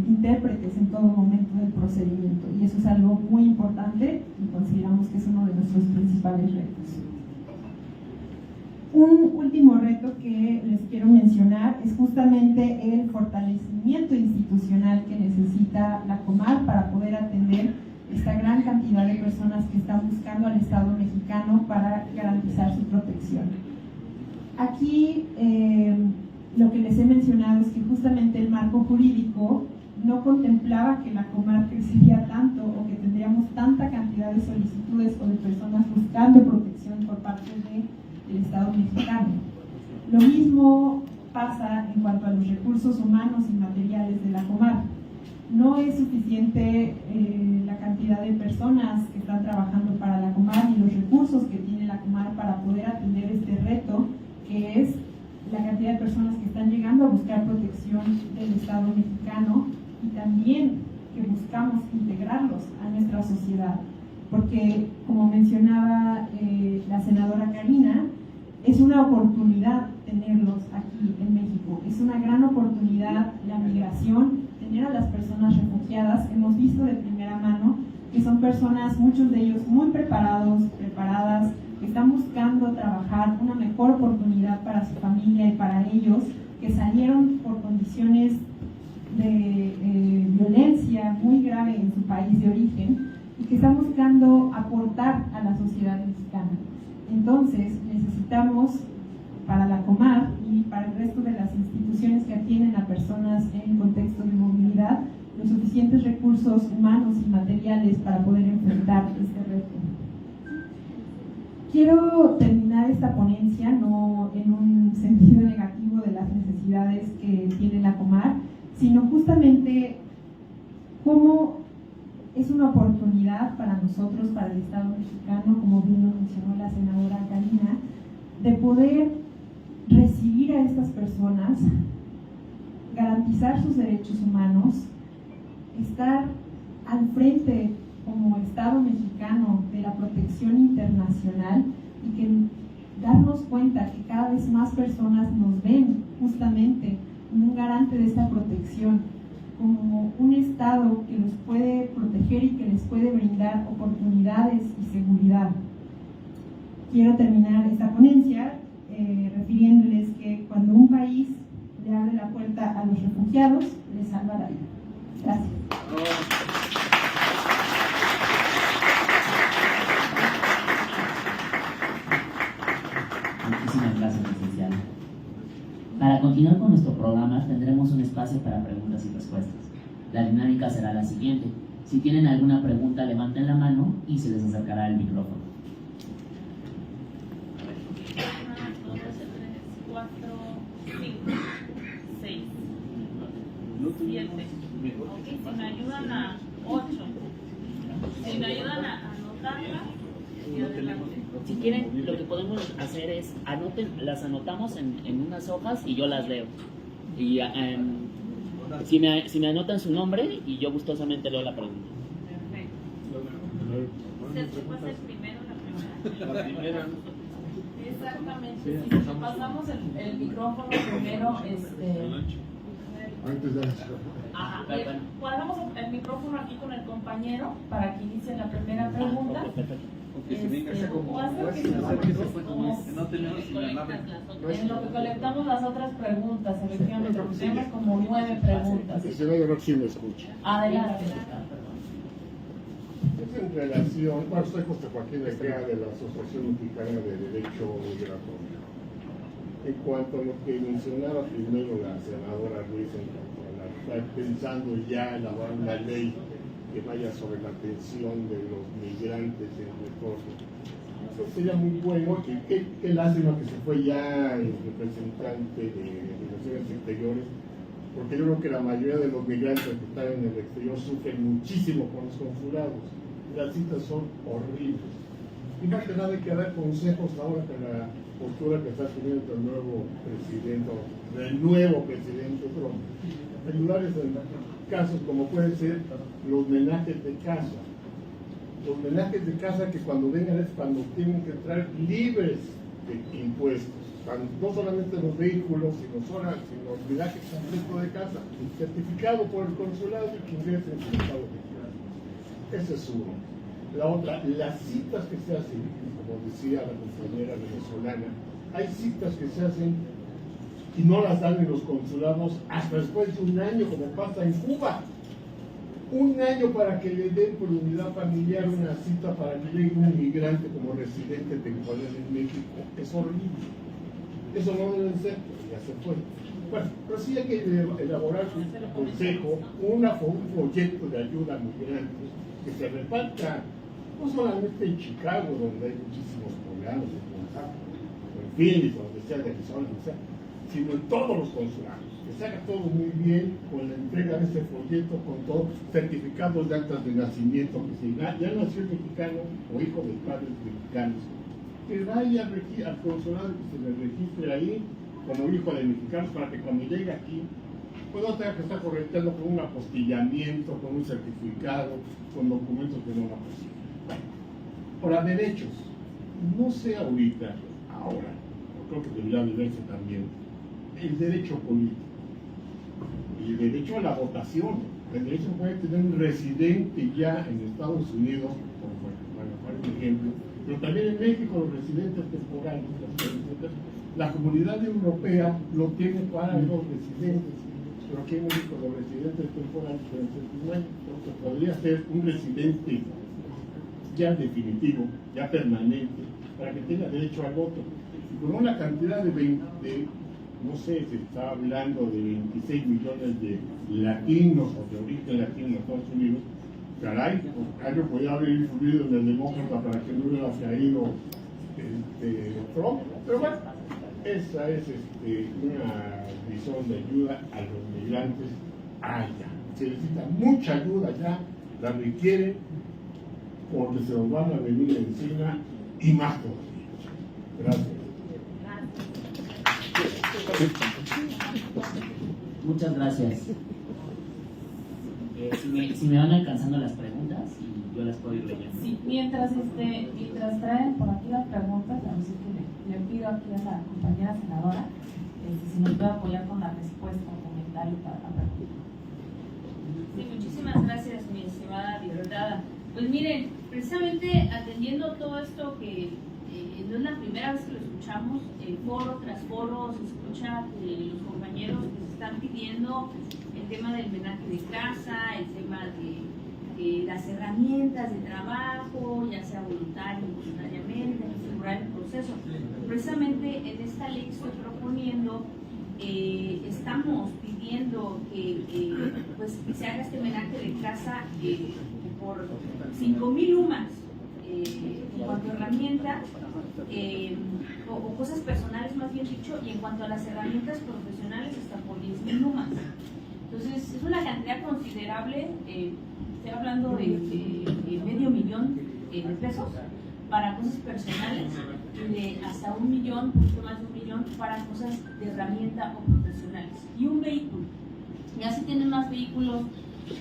intérpretes en todo momento del procedimiento, y eso es algo muy importante y consideramos que es uno de nuestros principales retos. Un último reto que les quiero mencionar es justamente el fortalecimiento institucional que necesita la Comar para poder atender esta gran cantidad de personas que están buscando al Estado mexicano para garantizar su protección. Aquí lo que les he mencionado es que justamente el marco jurídico no contemplaba que la Comar crecería tanto o que tendríamos tanta cantidad de solicitudes o de personas buscando protección por parte del Estado mexicano. Lo mismo pasa en cuanto a los recursos humanos y materiales de la Comar. No es suficiente la cantidad de personas que están trabajando para la Comar y los recursos que tiene la Comar para poder atender este reto, que es la cantidad de personas que están llegando a buscar protección del Estado mexicano, y también que buscamos integrarlos a nuestra sociedad. Porque, como mencionaba la senadora Karina, es una oportunidad tenerlos aquí en México. Es una gran oportunidad la migración, tener a las personas refugiadas, hemos visto de primera mano que son personas, muchos de ellos muy preparados, preparadas, que están buscando trabajar una mejor oportunidad para su familia y para ellos, que salieron por condiciones de violencia muy grave en su país de origen y que están buscando aportar a la sociedad mexicana. Entonces, necesitamos para la Comar y para el resto de las instituciones que atienden a personas en contexto de movilidad los suficientes recursos humanos y materiales para poder enfrentar este reto. Quiero terminar esta ponencia no en un sentido negativo de las necesidades que tiene la Comar, sino justamente cómo es una oportunidad para nosotros, para el Estado mexicano, como bien lo mencionó la senadora Karina, de poder recibir a estas personas, garantizar sus derechos humanos, estar al frente como Estado mexicano de la protección internacional y que darnos cuenta que cada vez más personas nos ven justamente como un garante de esta protección, como un Estado que los puede proteger y que les puede brindar oportunidades y seguridad. Quiero terminar esta ponencia refiriéndoles que cuando un país le abre la puerta a los refugiados, les salva la vida. Gracias. Muchísimas gracias, licenciada. Para continuar con nuestro programa, tendremos un espacio para preguntas y respuestas. La dinámica será la siguiente. Si tienen alguna pregunta, levanten la mano y se les acercará el micrófono. 1, 2, 3, 4, 5, 6, 7. Ok, si me ayudan a 8. Si me ayudan a anotarla, y adelante. Si quieren, lo que podemos hacer es, las anotamos en unas hojas y yo las leo. Y si me anotan su nombre y yo gustosamente leo la pregunta. Perfecto. ¿Usted va a ser primero la primera? La primera. Exactamente. Si pasamos el micrófono primero, Antes de Ajá. Bueno. Cuadramos el micrófono aquí con el compañero para que inicie la primera pregunta. Ok, perfecto. O hacer que no tenemos en lo que colectamos las otras preguntas, efectivamente, porque tenemos como 9 preguntas. el señor Roxy me escucha. Adelante. Es en relación, bueno, soy José Joaquín Lecrea de la Asociación Mexicana de Derecho Migratorio. En cuanto a lo que mencionaba primero la senadora Ruiz, en cuanto a estar pensando ya elaborar una ley que vaya sobre la atención de los migrantes en retorno. Eso sería muy bueno, y qué lástima que se fue ya el representante de Relaciones Exteriores, porque yo creo que la mayoría de los migrantes que están en el exterior sufren muchísimo con los consulados. Las citas son horribles. Y más que nada hay que dar consejos ahora con la postura que está teniendo el nuevo presidente Trump. Ayudarles en casos como pueden ser los menajes de casa. Los menajes de casa que cuando vengan es cuando tienen que entrar libres de impuestos. No solamente los vehículos, sino el menaje completo de casa, certificado por el consulado y que ingresen en su estado fiscal. Ese es uno. La otra, las citas que se hacen, como decía la compañera venezolana, hay citas que se hacen y no las dan en los consulados hasta después de un año, como pasa en Cuba. Un año para que le den por unidad familiar una cita para que llegue un migrante como residente temporal en México. Es horrible. Eso no debe ser, ya se fue. Bueno, pero sí hay que elaborar un consejo, un proyecto de ayuda a migrantes que se reparta no solamente en Chicago, donde hay muchísimos poblados, en Phoenix, donde sea, de Arizona, sino en todos los consulados. Que se haga todo muy bien con la entrega de este folleto, con todos certificados de actas de nacimiento, que si ya nació mexicano o hijo de padres mexicanos, que vaya al consulado y que se le registre ahí como hijo de mexicanos para que cuando llegue aquí pues no tenga que estar correteando con un apostillamiento, con un certificado, con documentos que no lo posible. Ahora, derechos. No sé ahorita, creo que debería vivirse también, el derecho político. el derecho a la votación. El derecho puede tener un residente ya en Estados Unidos, para poner un ejemplo, pero también en México los residentes temporales. La Comunidad Europea lo tiene para los residentes, pero aquí en México los residentes temporales pueden ser iguales. Entonces podría ser un residente ya definitivo, ya permanente, para que tenga derecho al voto. Y con una cantidad no sé, se está hablando de 26 millones de latinos o de origen latino en Estados Unidos, caray, algo podía haber influido en el demócrata para que no hubiera caído Trump, pero bueno, esa es una visión de ayuda a los migrantes allá. Se necesita mucha ayuda allá, la requiere porque se nos van a venir encima y más todavía. Gracias. Muchas gracias. Si me van alcanzando las preguntas y yo las puedo ir leyendo. Sí, mientras traen por aquí las preguntas, así que le pido aquí a la compañera senadora si nos puede apoyar con la respuesta o comentario para la pregunta. Sí, muchísimas gracias, mi estimada diputada. Pues miren, precisamente atendiendo todo esto que no es la primera vez que lo escuchamos, foro tras foro se escucha que los compañeros que se están pidiendo el tema del homenaje de casa, el tema de las herramientas de trabajo, ya sea voluntario o voluntariamente, asegurar el proceso. Precisamente en esta ley que estoy proponiendo, estamos pidiendo que se haga este homenaje de casa por 5,000 UMAS en cuanto a herramientas o cosas personales, más bien dicho, y en cuanto a las herramientas profesionales hasta por 10,000 UMAS. Entonces es una cantidad considerable, estoy hablando de $500,000 de pesos para cosas personales, de hasta 1 millón, un poquito más de 1 millón para cosas de herramienta o profesionales, y un vehículo. Ya si tienen más vehículos, pues,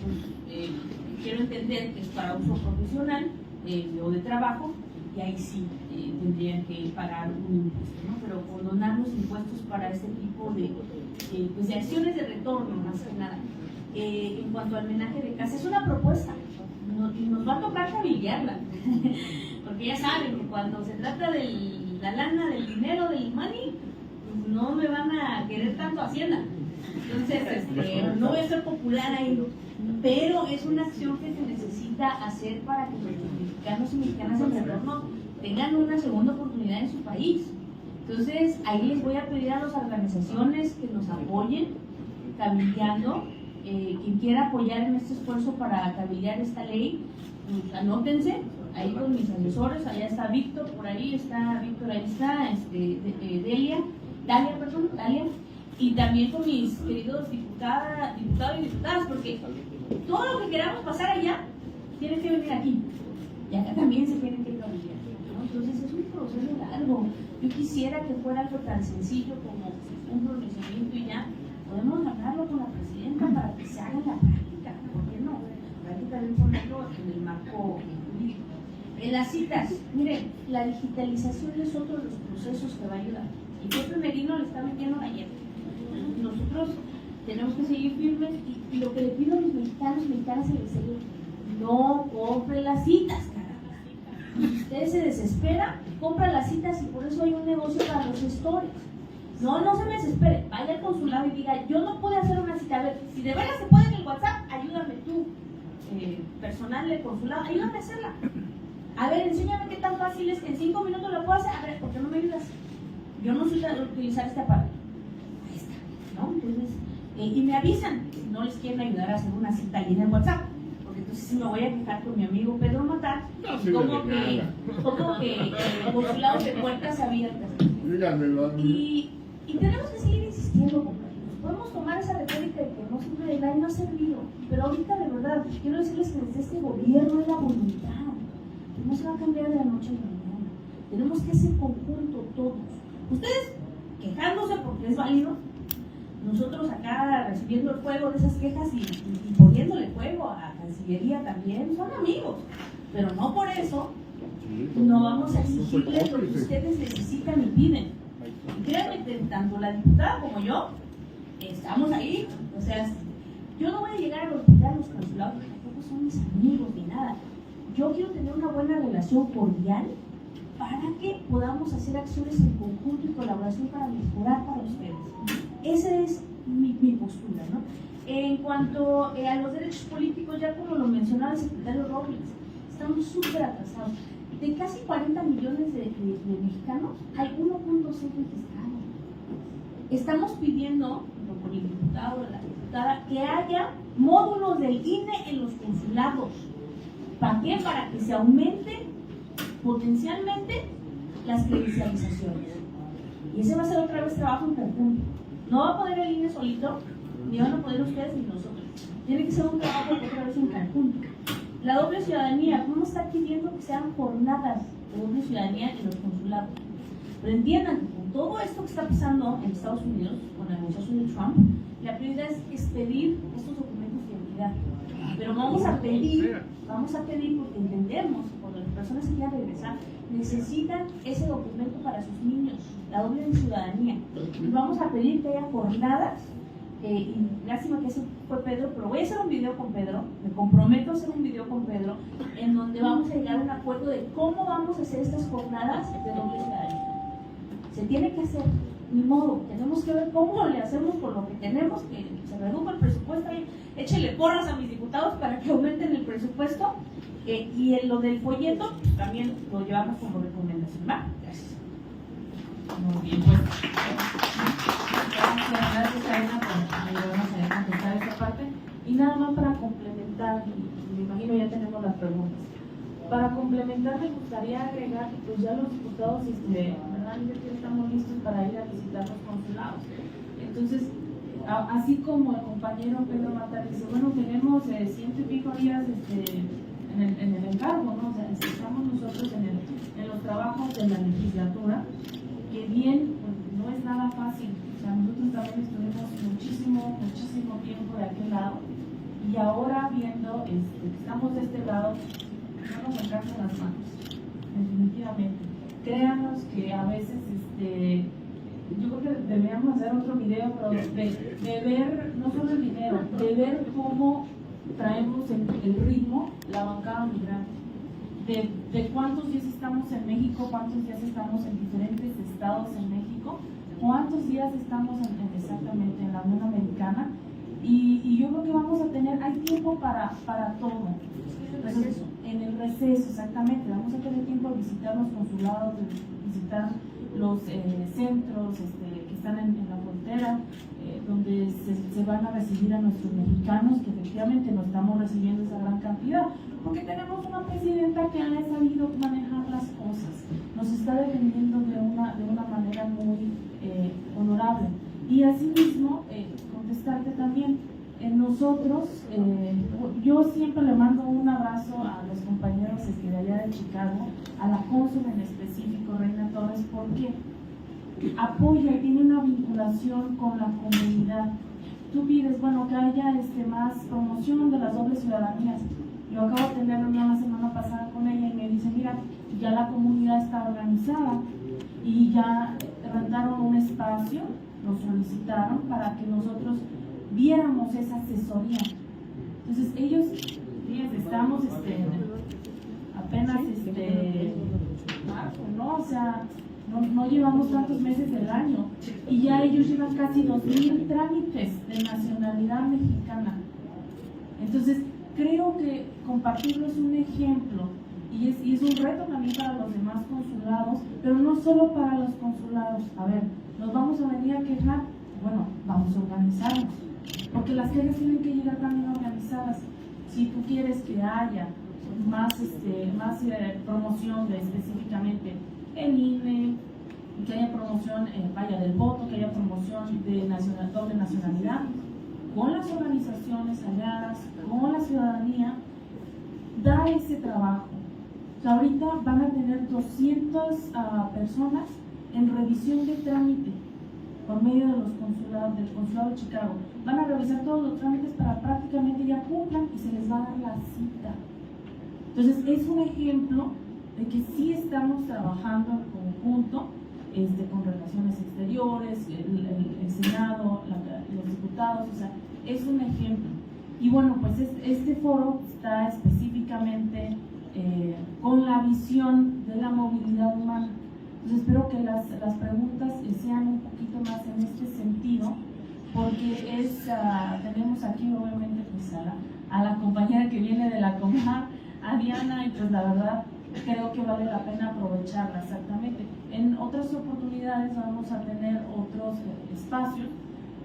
quiero entender que es para uso profesional o de trabajo, y ahí sí tendrían que pagar un impuesto, ¿no? Pero condonar los impuestos para este tipo de acciones de retorno, más que nada. En cuanto al homenaje de casa, es una propuesta, y nos va a tocar cabildearla, porque ya saben que cuando se trata de la lana, del dinero, del money, pues no me van a querer tanto Hacienda. Entonces, no voy a ser popular ahí, pero es una acción que se necesita hacer para que los mexicanos y mexicanas en retorno tengan una segunda oportunidad en su país. Entonces, ahí les voy a pedir a las organizaciones que nos apoyen, cabildeando. Quien quiera apoyar en este esfuerzo para cabildear esta ley, pues anótense, ahí con mis asesores, allá está Víctor, por ahí está Víctor, ahí está Dalia, y también con mis queridos diputados y diputadas, porque todo lo que queramos pasar allá tiene que venir aquí, y acá también se tiene que cabildear, ¿no? Entonces es un proceso largo. Yo quisiera que fuera algo tan sencillo como un pronunciamiento y ya. Podemos hablarlo con la presidenta para que se haga en la práctica, ¿por qué no? Hay que también ponerlo en el marco jurídico. En las citas, miren, la digitalización es otro de los procesos que va a ayudar. Y Pepe Merino le está metiendo ayer. Nosotros tenemos que seguir firmes y lo que le pido a los mexicanos y mexicanas en el exterior, no compren las citas, caramba. Si usted se desespera, compra las citas y por eso hay un negocio para los gestores. No se me desespere, vaya al consulado y diga, yo no puedo hacer una cita, a ver, si de veras se puede en el WhatsApp, ayúdame tú, personal del consulado, ayúdame a hacerla. A ver, enséñame qué tan fácil es que en 5 minutos lo puedo hacer, a ver, ¿por qué no me ayudas? Yo no sé utilizar este aparato. Ahí está, ¿no? Entonces, y me avisan si no les quieren ayudar a hacer una cita ahí en el WhatsApp, porque entonces sí me voy a quejar con mi amigo Pedro Matar, como que consulados de puertas abiertas. Y tenemos que seguir insistiendo, compañeros. Podemos tomar esa retórica de que no siempre el año no ha servido, pero ahorita de verdad quiero decirles que desde este gobierno es la voluntad, que no se va a cambiar de la noche a la mañana. Tenemos que hacer conjunto todos. Ustedes quejándose porque es válido, nosotros acá recibiendo el fuego de esas quejas y poniéndole fuego a Cancillería también, son amigos, pero no por eso no vamos a exigirles lo que ustedes necesitan y piden. Y créanme que tanto la diputada como yo estamos ahí, o sea, consulados tampoco son mis amigos ni nada. Yo quiero tener una buena relación cordial para que podamos hacer acciones en conjunto y colaboración para mejorar para ustedes. Esa es mi postura, ¿no? En cuanto a los derechos políticos, ya como lo mencionaba el secretario Robles, estamos súper atrasados. De casi 40 millones de mexicanos, hay 1.6 registrados. Estamos pidiendo, con el diputado o la diputada, que haya módulos del INE en los consulados. ¿Para qué? Para que se aumente potencialmente las credencializaciones. Y ese va a ser otra vez trabajo en conjunto. No va a poder el INE solito, ni van a poder ustedes ni nosotros. Tiene que ser un trabajo otra vez en conjunto. La doble ciudadanía, ¿cómo está pidiendo que sean jornadas de doble ciudadanía en los consulados? Pero entiendan que con todo esto que está pasando en Estados Unidos, con la negociación de Trump, la prioridad es expedir estos documentos de identidad. Pero vamos a pedir porque entendemos que cuando las personas quieran regresar, necesitan ese documento para sus niños, la doble ciudadanía. Y vamos a pedir que haya jornadas. Y lástima que eso fue Pedro, pero voy a hacer un video con Pedro, me comprometo a hacer un video con Pedro, en donde vamos a llegar a un acuerdo de cómo vamos a hacer estas jornadas de doble ciudadanía. Se tiene que hacer, ni modo, tenemos que ver cómo le hacemos con lo que tenemos, que se reduzca el presupuesto, échele porras a mis diputados para que aumenten el presupuesto, y en lo del folleto también lo llevamos como recomendación. ¿Va? Gracias. Muy bien, pues. Gracias Karina por ayudarnos a contestar esta parte. Y nada más para complementar, me imagino ya tenemos las preguntas. Para complementar me gustaría agregar que pues ya los diputados, ¿verdad? Ya estamos listos para ir a visitar los consulados. Entonces, así como el compañero Pedro Mata dice, bueno, tenemos 100 y pico días en el encargo, ¿no? O sea, estamos nosotros en los trabajos de la legislatura, que bien, pues, no es nada fácil. O sea, nosotros también estuvimos muchísimo tiempo de aquel lado, y ahora viendo que estamos de este lado, no nos alcanzan las manos, definitivamente. Créanos que a veces, yo creo que deberíamos hacer otro video, pero de ver, no solo el video, de ver cómo traemos el ritmo, la bancada migrante. De cuántos días estamos en México, cuántos días estamos en diferentes estados en México, cuántos días estamos exactamente en la Unión Americana, y yo creo que vamos a tener, hay tiempo para todo. Entonces, en el receso, exactamente, vamos a tener tiempo de visitar los consulados, de visitar los centros que están en la frontera, donde se van a recibir a nuestros mexicanos, que efectivamente no estamos recibiendo esa gran cantidad, porque tenemos una presidenta que ha sabido manejar las cosas, nos está defendiendo de una manera muy honorable. Y asimismo, contestarte también, nosotros, yo siempre le mando un abrazo a los compañeros de allá de Chicago, a la cónsul en específico, Reina Torres, porque apoya, tiene una vinculación con la comunidad. Tú pides, bueno, que haya más promoción de las dobles ciudadanías. Yo acabo de tener una la semana pasada con ella y me dice, mira, ya la comunidad está organizada y ya rentaron un espacio, lo solicitaron para que nosotros viéramos esa asesoría. Entonces ellos, fíjense, estamos apenas marzo, ¿no? O sea, no llevamos tantos meses del año y ya ellos llevan casi 2,000 trámites de nacionalidad mexicana. Entonces creo que compartirlo es un ejemplo y es un reto también para los demás consulados, pero no solo para los consulados. A ver, ¿nos vamos a venir a quejar? Bueno, vamos a organizarnos, porque las quejas tienen que llegar también organizadas. Si tú quieres que haya más promoción de específicamente el INE, que haya promoción del voto, que haya promoción de doble nacionalidad, con las organizaciones aliadas, con la ciudadanía, da ese trabajo. O sea, ahorita van a tener 200 personas en revisión de trámite por medio de los consulados, del consulado de Chicago. Van a revisar todos los trámites para prácticamente ya cumplan y se les va a dar la cita. Entonces es un ejemplo de que sí estamos trabajando en conjunto con relaciones exteriores, el Senado, los diputados, o sea, es un ejemplo. Y bueno, pues este foro está específicamente con la visión de la movilidad humana. Entonces espero que las preguntas sean un poquito más en este sentido, porque tenemos aquí obviamente pues a la compañera que viene de la Comar, a Diana, y pues la verdad creo que vale la pena aprovecharla exactamente. En otras oportunidades vamos a tener otros espacios.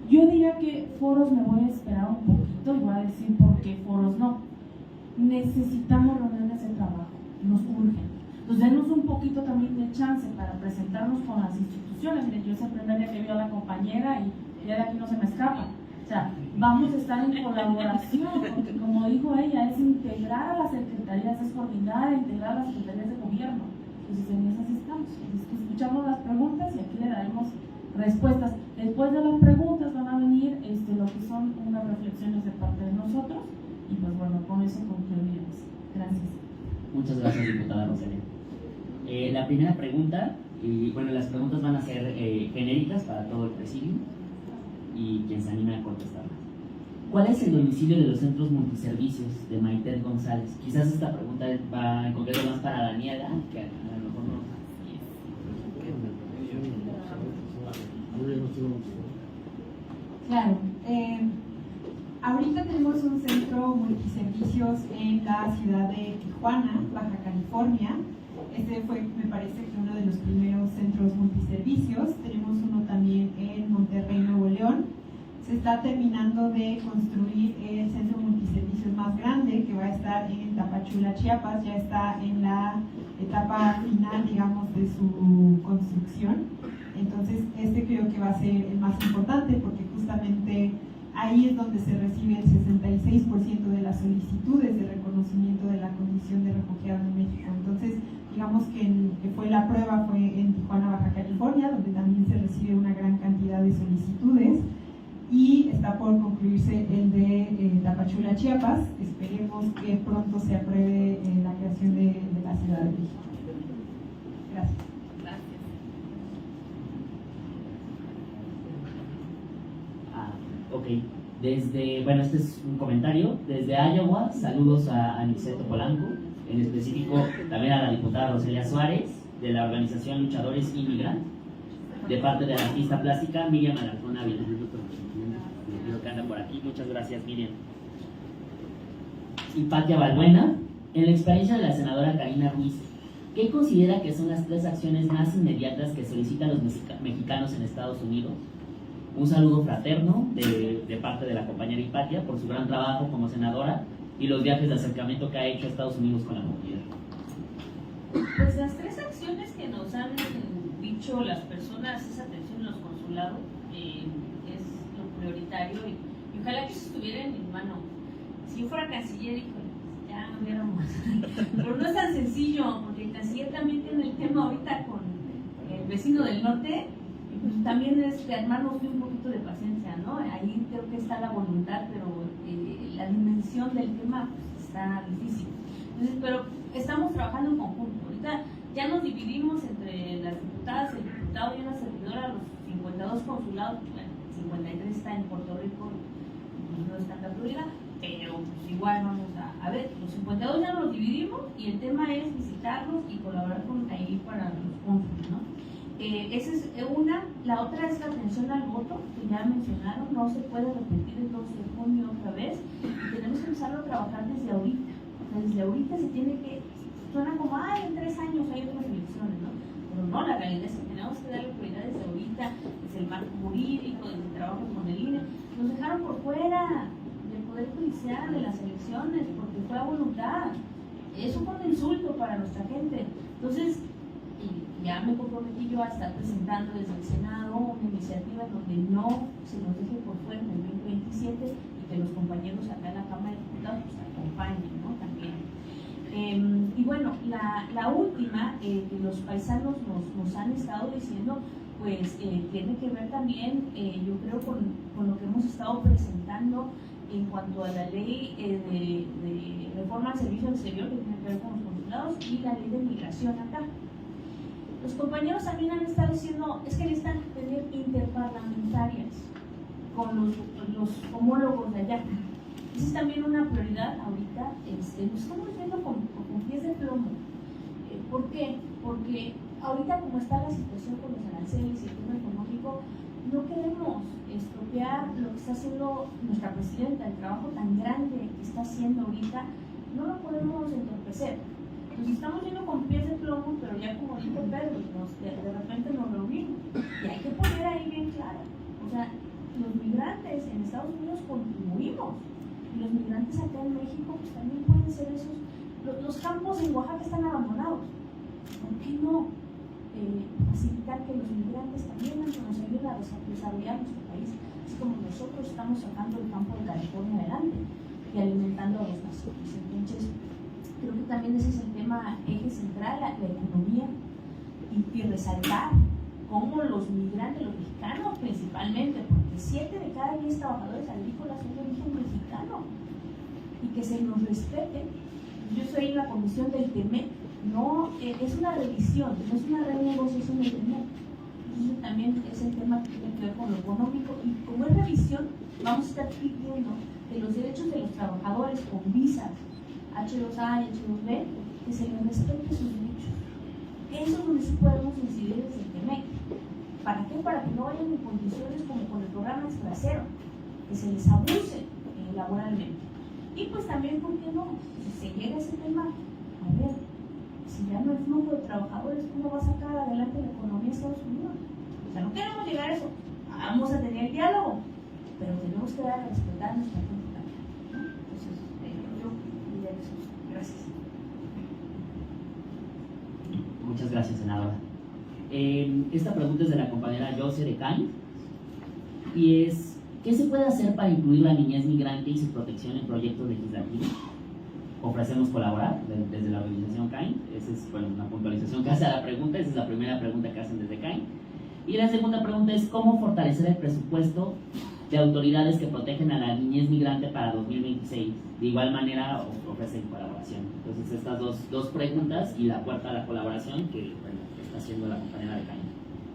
Yo diría que foros me voy a esperar un poquito y voy a decir por qué foros no. Necesitamos reuniones de trabajo, nos urgen. Entonces denos un poquito también de chance para presentarnos con las instituciones. Miren, yo es el primer día que veo a la compañera y ya de aquí no se me escapa. O sea, vamos a estar en colaboración, porque como dijo ella, es integrar a las secretarías, es coordinar, integrar a las secretarías de gobierno. Entonces en esas estamos. Entonces, escuchamos las preguntas y aquí le daremos respuestas. Después de las preguntas van a venir lo que son unas reflexiones de parte de nosotros y pues bueno, con eso concluiremos. Gracias. Muchas gracias, diputada Rosalia. La primera pregunta, y bueno, las preguntas van a ser genéricas para todo el presidio y quien se anime a contestarlas. ¿Cuál es el domicilio de los centros multiservicios de Maiter González? Quizás esta pregunta va en concreto más para Daniela, que a lo mejor no. Claro, ahorita tenemos un centro multiservicios en la ciudad de Tijuana, Baja California. Este fue, me parece que uno de los primeros centros multiservicios. Tenemos uno también en Monterrey, Nuevo León. Se está terminando de construir el centro multiservicios más grande, que va a estar en Tapachula, Chiapas. Ya está en la etapa final, digamos, de su construcción. Entonces, creo que va a ser el más importante, porque justamente ahí es donde se recibe el 66% de las solicitudes de reconocimiento de la condición de refugiado en México. Entonces, digamos que fue la prueba fue en Tijuana, Baja California, donde también se recibe una gran cantidad de solicitudes, y está por concluirse el de Tapachula, Chiapas. Esperemos que pronto se apruebe la creación de la Ciudad de México. Gracias. Ok, bueno, este es un comentario. Desde Iowa, saludos a Aniceto Polanco, en específico también a la diputada Roselia Suárez, de la organización Luchadores Inmigrantes, de parte de la artista plástica Miriam Alarcón Ávila. Creo que anda por aquí, muchas gracias, Miriam. Y Patia Balbuena, en la experiencia de la senadora Karina Ruiz, ¿qué considera que son las 3 acciones más inmediatas que solicitan los mexicanos en Estados Unidos? Un saludo fraterno de parte de la compañera Hipatia por su gran trabajo como senadora y los viajes de acercamiento que ha hecho a Estados Unidos con la movilidad. Pues las 3 acciones que nos han dicho las personas es atención en los consulados, es lo prioritario, y ojalá que eso estuviera en mi mano. Si yo fuera canciller, híjole, ya no hubiéramos. Pero no es tan sencillo, porque el canciller también tiene el tema ahorita con el vecino del norte. Pues también es de armarnos un poquito de paciencia, ¿no? Ahí creo que está la voluntad, pero la dimensión del tema pues, está difícil. Entonces, pero estamos trabajando en conjunto. Ahorita ya nos dividimos entre las diputadas, el diputado y una servidora, los 52 consulados. Bueno, 53 está en Puerto Rico, no está en la Florida, pero pues igual vamos a ver, los 52 ya nos dividimos y el tema es visitarlos y colaborar con ahí para los cónsules, ¿no? Esa es una. La otra es la atención al voto, que ya mencionaron, no se puede repetir el 12 de junio otra vez, y tenemos que empezar a trabajar desde ahorita. O sea, desde ahorita se tiene que, suena como, en 3 años hay otras elecciones, ¿no? Pero no, la realidad es que tenemos que darle prioridad desde ahorita, desde el marco jurídico, desde el trabajo con el INE. Nos dejaron por fuera del Poder Judicial de las elecciones, porque fue a voluntad. Eso fue un insulto para nuestra gente. Entonces, ya me comprometí yo a estar presentando desde el Senado una iniciativa donde no se nos deje por fuera en el 2027 y que los compañeros acá en la Cámara de Diputados pues, acompañen, ¿no? También. Y bueno, la última que los paisanos nos han estado diciendo, pues tiene que ver también, yo creo, con lo que hemos estado presentando en cuanto a la ley de reforma al servicio exterior, que tiene que ver con los consulados, y la ley de migración acá. Los compañeros también han estado diciendo, es que necesitan tener interparlamentarias con los homólogos de allá. Esa es también una prioridad ahorita. Nos estamos yendo con pies de plomo. ¿Por qué? Porque ahorita como está la situación con los aranceles y el tema económico, no queremos estropear lo que está haciendo nuestra presidenta, el trabajo tan grande que está haciendo ahorita, no lo podemos entorpecer. Entonces estamos yendo con pies de plomo, pero ya como dijo Pedro, de repente nos reunimos y hay que poner ahí bien claro. O sea, los migrantes en Estados Unidos contribuimos y los migrantes acá en México pues también pueden ser esos. Los campos en Oaxaca están abandonados. ¿Por qué no facilitar que los migrantes también nos ayuden a desarrollar nuestro país, así como nosotros estamos sacando el campo de California adelante y alimentando a los naciones? Entonces, creo que también ese es el tema eje central, la economía, y resaltar cómo los migrantes, los mexicanos principalmente, porque 7 de cada 10 trabajadores agrícolas son de origen mexicano, y que se nos respete. Yo estoy en la comisión del TEMEC, no es una revisión, no es una renegociación del TEMEC. Entonces también es el tema que tiene que ver con lo económico, y como es revisión, vamos a estar pidiendo que los derechos de los trabajadores con visas H2A y H2B, que se les respete sus derechos. Eso es donde sí podemos incidir desde el TEMEC. ¿Para qué? Para que no vayan en condiciones como con el programa Extracero, que se les abuse laboralmente. Y pues también, ¿por qué no? Si se llega a ese tema, a ver, si ya no hay flujo de trabajadores, ¿cómo va a sacar adelante la economía de Estados Unidos? O sea, no queremos llegar a eso. Vamos a tener diálogo, pero tenemos que dar a respetar nuestra gente también, ¿no? Entonces, yo diría eso. Gracias. Muchas gracias, senadora. Esta pregunta es de la compañera Jose de Cain, y es: ¿qué se puede hacer para incluir la niñez migrante y su protección en proyectos legislativos? Ofrecemos colaborar desde la organización CAIN. Esa es una puntualización que hace a la pregunta. Esa es la primera pregunta que hacen desde CAIN. Y la segunda pregunta es: ¿cómo fortalecer el presupuesto de autoridades que protegen a la niñez migrante para 2026? De igual manera ofrecen colaboración. Entonces estas dos preguntas y la puerta a la colaboración que está haciendo la compañera de CAIN.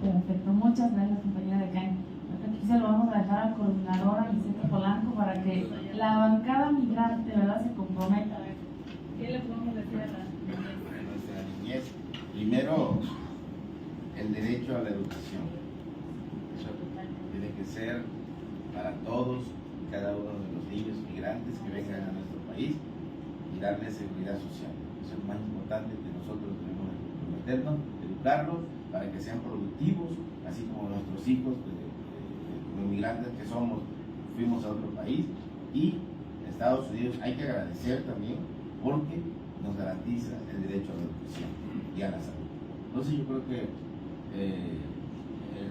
Perfecto, muchas gracias, compañera de CAIN. Aquí se lo vamos a dejar al coordinador, a Vicente Polanco, para que la bancada migrante, ¿verdad?, se comprometa. ¿Qué le podemos decir a la nuestra niñez? Primero, el derecho a la educación. Eso tiene que ser para todos y cada uno de los niños migrantes que vengan a nuestro país, y darles seguridad social. Eso es lo más importante que nosotros tenemos que comprometernos, educarlos para que sean productivos, así como nuestros hijos, los migrantes que somos, fuimos a otro país, y en Estados Unidos hay que agradecer también porque nos garantiza el derecho a la educación y a la salud. Entonces yo creo que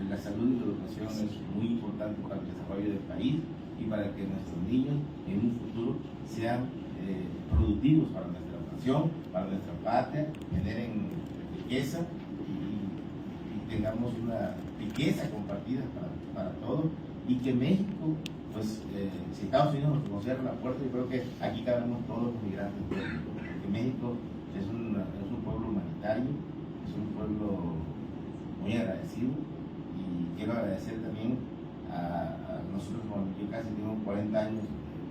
la salud y la educación es muy importante para el desarrollo del país y para que nuestros niños en un futuro sean productivos para nuestra nación, para nuestra patria, generen riqueza y tengamos una riqueza compartida para todos, y que México, pues si Estados Unidos nos cierra la puerta, yo creo que aquí cabemos todos los migrantes, porque México es un pueblo humanitario, es un pueblo muy agradecido, y quiero agradecer también a nosotros. Yo casi tengo 40 años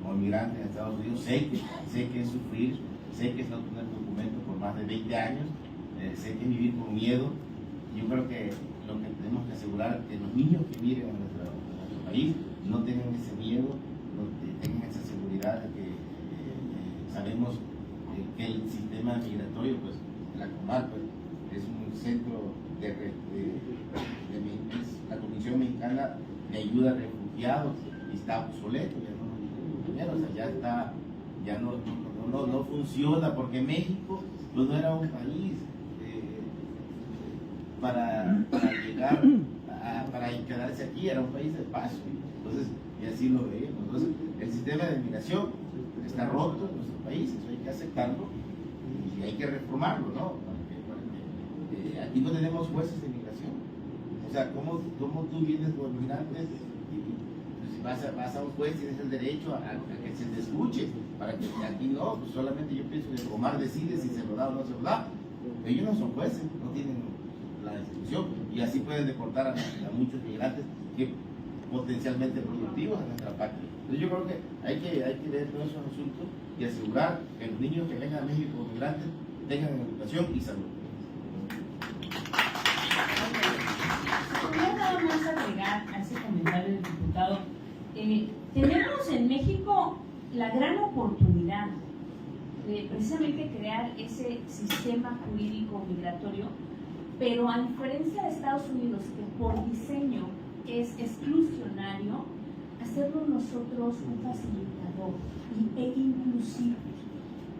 como migrante en Estados Unidos, sé que es sufrir, sé que es no tener documentos por más de 20 años, sé que es vivir con miedo. Yo creo que lo que tenemos que asegurar es que los niños que viven en nuestro país no tengan ese miedo, no tengan esa seguridad de que sabemos que el sistema migratorio, pues la Comar, pues, es un centro la Comisión Mexicana de Ayuda a Refugiados, y está obsoleto, ya no funciona, porque México pues no era un país para llegar para quedarse aquí, era un país de paso. Entonces, y así lo veíamos. Entonces, el sistema de migración está roto en nuestro país, eso hay que aceptarlo y hay que reformarlo, ¿no? Porque aquí no tenemos jueces de migración. O sea, ¿cómo tú vienes como migrante y vas a un juez, tienes el derecho a que se te escuche? Para que aquí no, pues solamente yo pienso que Omar decide si se lo da o no se lo da. Ellos no son jueces, no tienen la institución, y así pueden deportar a muchos migrantes que potencialmente productivos en nuestra patria. Entonces yo creo que hay que ver todos esos asuntos y asegurar que los niños que vengan a México como migrantes tengan educación y salud. Quería nada más agregar a ese comentario del diputado. Tenemos en México la gran oportunidad de precisamente crear ese sistema jurídico migratorio, pero a diferencia de Estados Unidos, que por diseño es exclusionario, hacerlo nosotros un facilitador e inclusivo,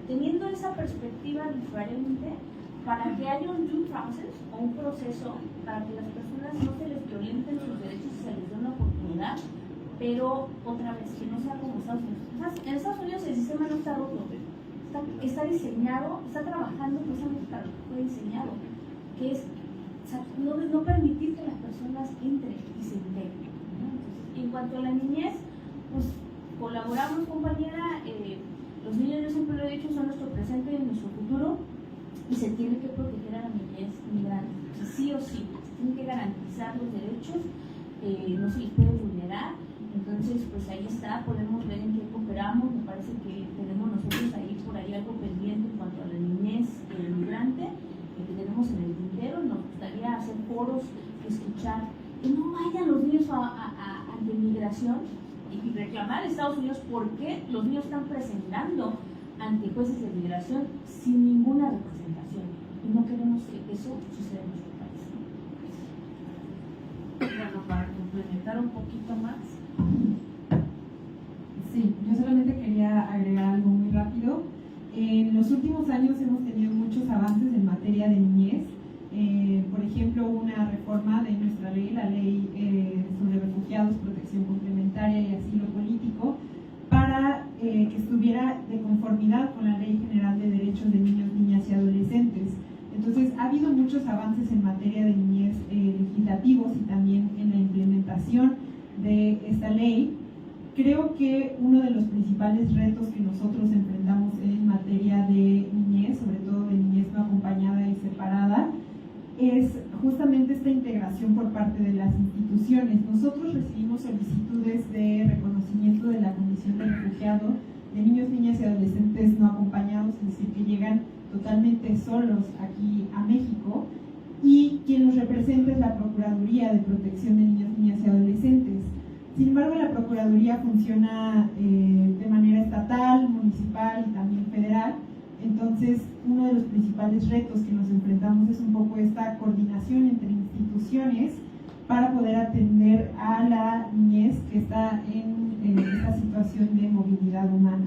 teniendo esa perspectiva diferente para que haya un due process o un proceso para que las personas no se les violenten sus derechos y se les dé una oportunidad, pero otra vez que no sea como Estados Unidos. En Estados Unidos el sistema no está roto, está diseñado, está trabajando precisamente para lo que fue diseñado, que es no permitir que las personas entren y se integren, ¿no? Entonces, en cuanto a la niñez, pues colaboramos, compañera. Los niños, yo siempre lo he dicho, son nuestro presente y nuestro futuro, y se tiene que proteger a la niñez migrante. O sea, sí o sí, se tienen que garantizar los derechos, no se les puede vulnerar. Entonces, pues ahí está, podemos ver en qué cooperamos. Me parece que tenemos nosotros ahí por ahí algo pendiente en cuanto a la niñez migrante, que tenemos en el tintero. Nos gustaría hacer foros, escuchar, que no vayan los niños ante migración y reclamar a Estados Unidos por qué los niños están presentando ante jueces de migración sin ninguna representación. Y no queremos que eso suceda en nuestro país. Bueno, para complementar un poquito más. Sí, yo solamente quería agregar algo muy rápido. En los últimos años hemos tenido muchos avances en materia de niñez. Por ejemplo, una reforma de nuestra ley, la ley sobre refugiados, protección complementaria y asilo político, para que estuviera de conformidad con la Ley General de Derechos de Niños, Niñas y Adolescentes. Entonces, ha habido muchos avances en materia de niñez legislativos y también en la implementación de esta ley. Creo que uno de los principales retos que nosotros enfrentamos en materia de niñez, sobre todo de niñez no acompañada y separada, es justamente esta integración por parte de las instituciones. Nosotros recibimos solicitudes de reconocimiento de la condición de refugiado de niños, niñas y adolescentes no acompañados, es decir, que llegan totalmente solos aquí a México, y quien los representa es la Procuraduría de Protección de Niños, Niñas y Adolescentes. Sin embargo, la Procuraduría funciona de manera estatal, municipal y también federal. Entonces, uno de los principales retos que nos enfrentamos es un poco esta coordinación entre instituciones para poder atender a la niñez que está en esta situación de movilidad humana.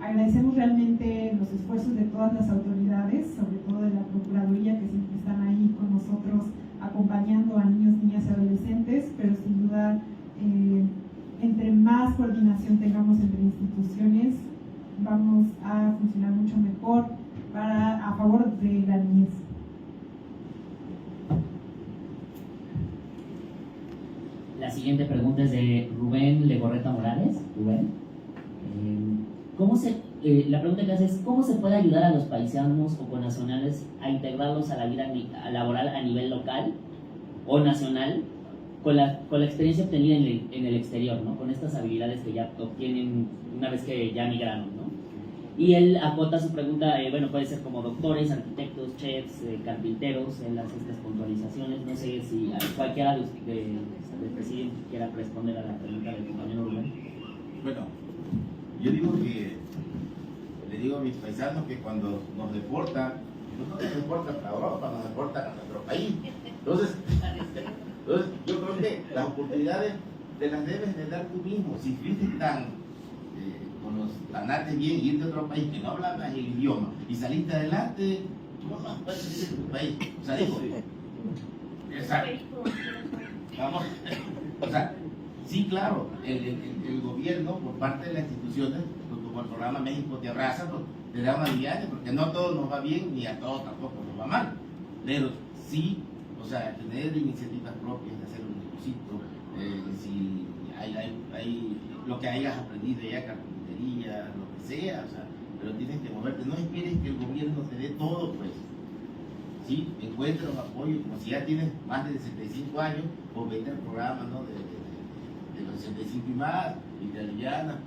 Agradecemos realmente los esfuerzos de todas las autoridades, sobre todo de la Procuraduría, que siempre están ahí con nosotros acompañando a niños, niñas y adolescentes, pero sin duda, entre más coordinación tengamos entre instituciones, vamos a funcionar mucho mejor a favor de la niñez. La siguiente pregunta es de Rubén Legorreta Morales. Rubén, la pregunta que hace es: ¿cómo se puede ayudar a los paisanos o connacionales a integrarlos a la vida laboral a nivel local o nacional con la experiencia obtenida en el exterior, ¿no? Con estas habilidades que ya obtienen una vez que ya migraron, ¿no? Y él acota su pregunta, bueno, puede ser como doctores, arquitectos, chefs, carpinteros, en estas puntualizaciones. No sé si cualquiera del presidente quiera responder a la pregunta del compañero Rubén. Bueno, yo digo que, le digo a mis paisanos que cuando nos deportan, no nos deportan para Europa, nos deportan a nuestro país. Entonces yo creo que las oportunidades te las debes de dar tú mismo. Si fuiste con los tanates bien, irte a otro país que no hablabas el idioma y saliste adelante, ¿cómo no puedes salir de tu país? O sea, digo, exacto. Vamos, o sea, sí, claro, el gobierno, por parte de las instituciones, como el programa México te abraza, pues, te da una viaje, porque no a todos nos va bien, ni a todos tampoco nos va mal. Pero sí, o sea, tener iniciativas propias, de hacer un negocito, si hay lo que hayas aprendido ya, carpintería, lo que sea, o sea, pero tienes que moverte. No esperes que el gobierno te dé todo, pues. Sí, encuentra un apoyo, como si ya tienes más de 65 años, pues vete al programa, ¿no? de los 65 y más, italiana.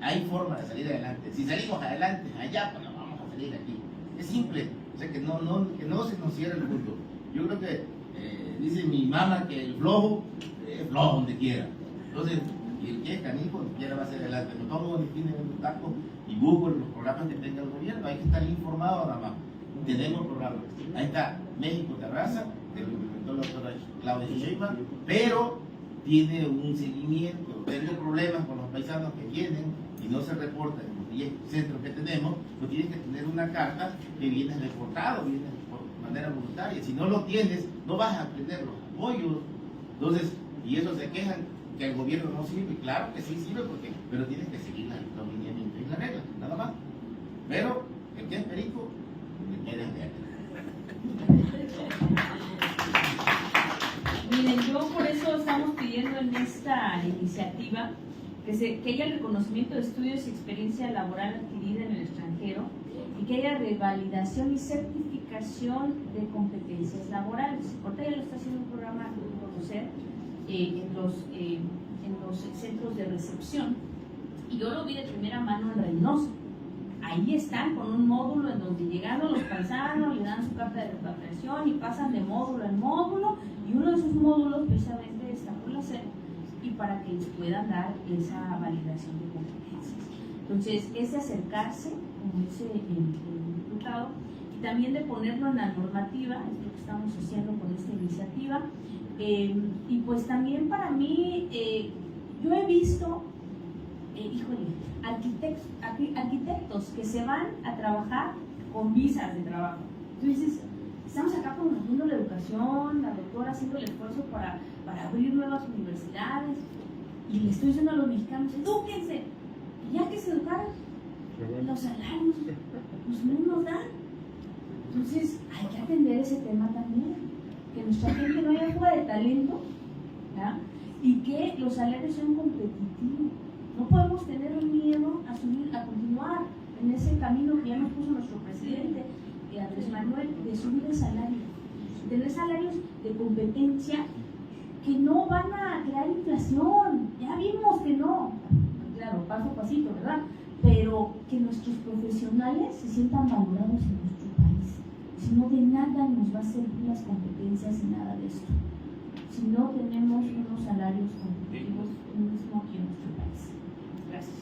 Hay forma de salir adelante. Si salimos adelante allá, pues no vamos a salir aquí. Es simple, o sea que no se nos cierre el mundo. Yo creo que dice mi mamá que el flojo es flojo donde quiera. Entonces, y el que es canijo donde quiera va a ser adelante. Me pongo en un taco y busco los programas que tenga el gobierno. Hay que estar informado nada más. Tenemos programas. Ahí está México Terraza, que lo implementó la doctora Claudia Sheinbaum, pero tiene un seguimiento. Tengo problemas con los paisanos que vienen y no se reportan en los 10 centros que tenemos, pues tienes que tener una carta que vienes reportado, vienes por manera voluntaria. Si no lo tienes, no vas a obtener los apoyos. Entonces, y eso se quejan que el gobierno no sirve. Claro que sí sirve, pero tienes que seguir los lineamientos y las reglas, nada más. Pero el que es perico, le queda en verde. Miren, yo por eso estamos pidiendo en esta iniciativa que haya el reconocimiento de estudios y experiencia laboral adquirida en el extranjero y que haya revalidación y certificación de competencias laborales. Ahorita ya lo está haciendo un programa Conocer en los centros de recepción, y yo lo vi de primera mano en Reynosa. Ahí están con un módulo en donde llegaron los paisanos, le dan su carta de repatriación y pasan de módulo en módulo, y uno de esos módulos precisamente está por la SEP, y para que les puedan dar esa validación de competencias. Entonces, es de acercarse, como dice el diputado, y también de ponerlo en la normativa, es lo que estamos haciendo con esta iniciativa. Y pues también para mí, yo he visto, arquitectos que se van a trabajar con visas de trabajo. Entonces, estamos acá promoviendo la educación, la doctora haciendo el esfuerzo para abrir nuevas universidades, y le estoy diciendo a los mexicanos, edúquense, y ya que se educaron, los salarios pues no nos dan. Entonces, hay que atender ese tema también, que nuestra gente no haya fuga de talento, ¿verdad? Y que los salarios sean competitivos. No podemos tener miedo a continuar en ese camino que ya nos puso nuestro presidente, Andrés Manuel, de subir el salario, tener salarios de competencia que no van a crear inflación. Ya vimos que no, claro, paso a pasito, ¿verdad? Pero que nuestros profesionales se sientan valorados en nuestro país. Si no, de nada nos va a servir las competencias y nada de esto. Si no tenemos unos salarios competitivos mismo aquí en nuestro país. Gracias.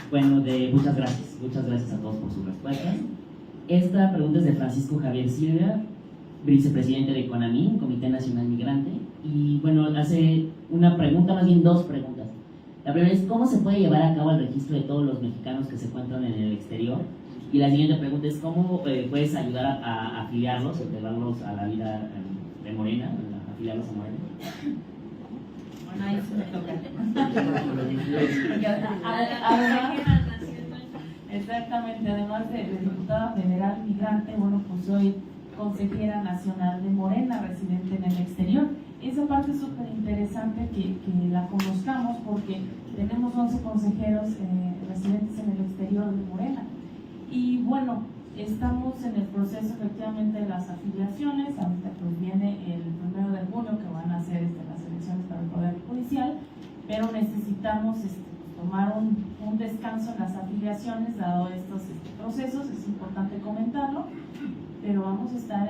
Bueno, muchas gracias a todos por sus respuestas. Esta pregunta es de Francisco Javier Silva, vicepresidente de CONAMI, Comité Nacional Migrante, y bueno, hace una pregunta, más bien dos preguntas. La primera es, ¿cómo se puede llevar a cabo el registro de todos los mexicanos que se encuentran en el exterior? Y la siguiente pregunta es, ¿cómo puedes ayudar a afiliarlos, integrarlos a la vida de Morena, afiliarlos a Morena? Bueno, ahí se me toca. Exactamente, además de diputada federal migrante, bueno, pues soy consejera nacional de Morena, residente en el exterior. Esa parte es súper interesante que la conozcamos, porque tenemos 11 consejeros residentes en el exterior de Morena. Y bueno, estamos en el proceso efectivamente de las afiliaciones. Ahorita pues viene el 1 de junio que van a hacer las elecciones para el Poder Judicial, pero necesitamos tomar un descanso en las afiliaciones dado estos procesos. Es importante comentarlo, pero vamos a estar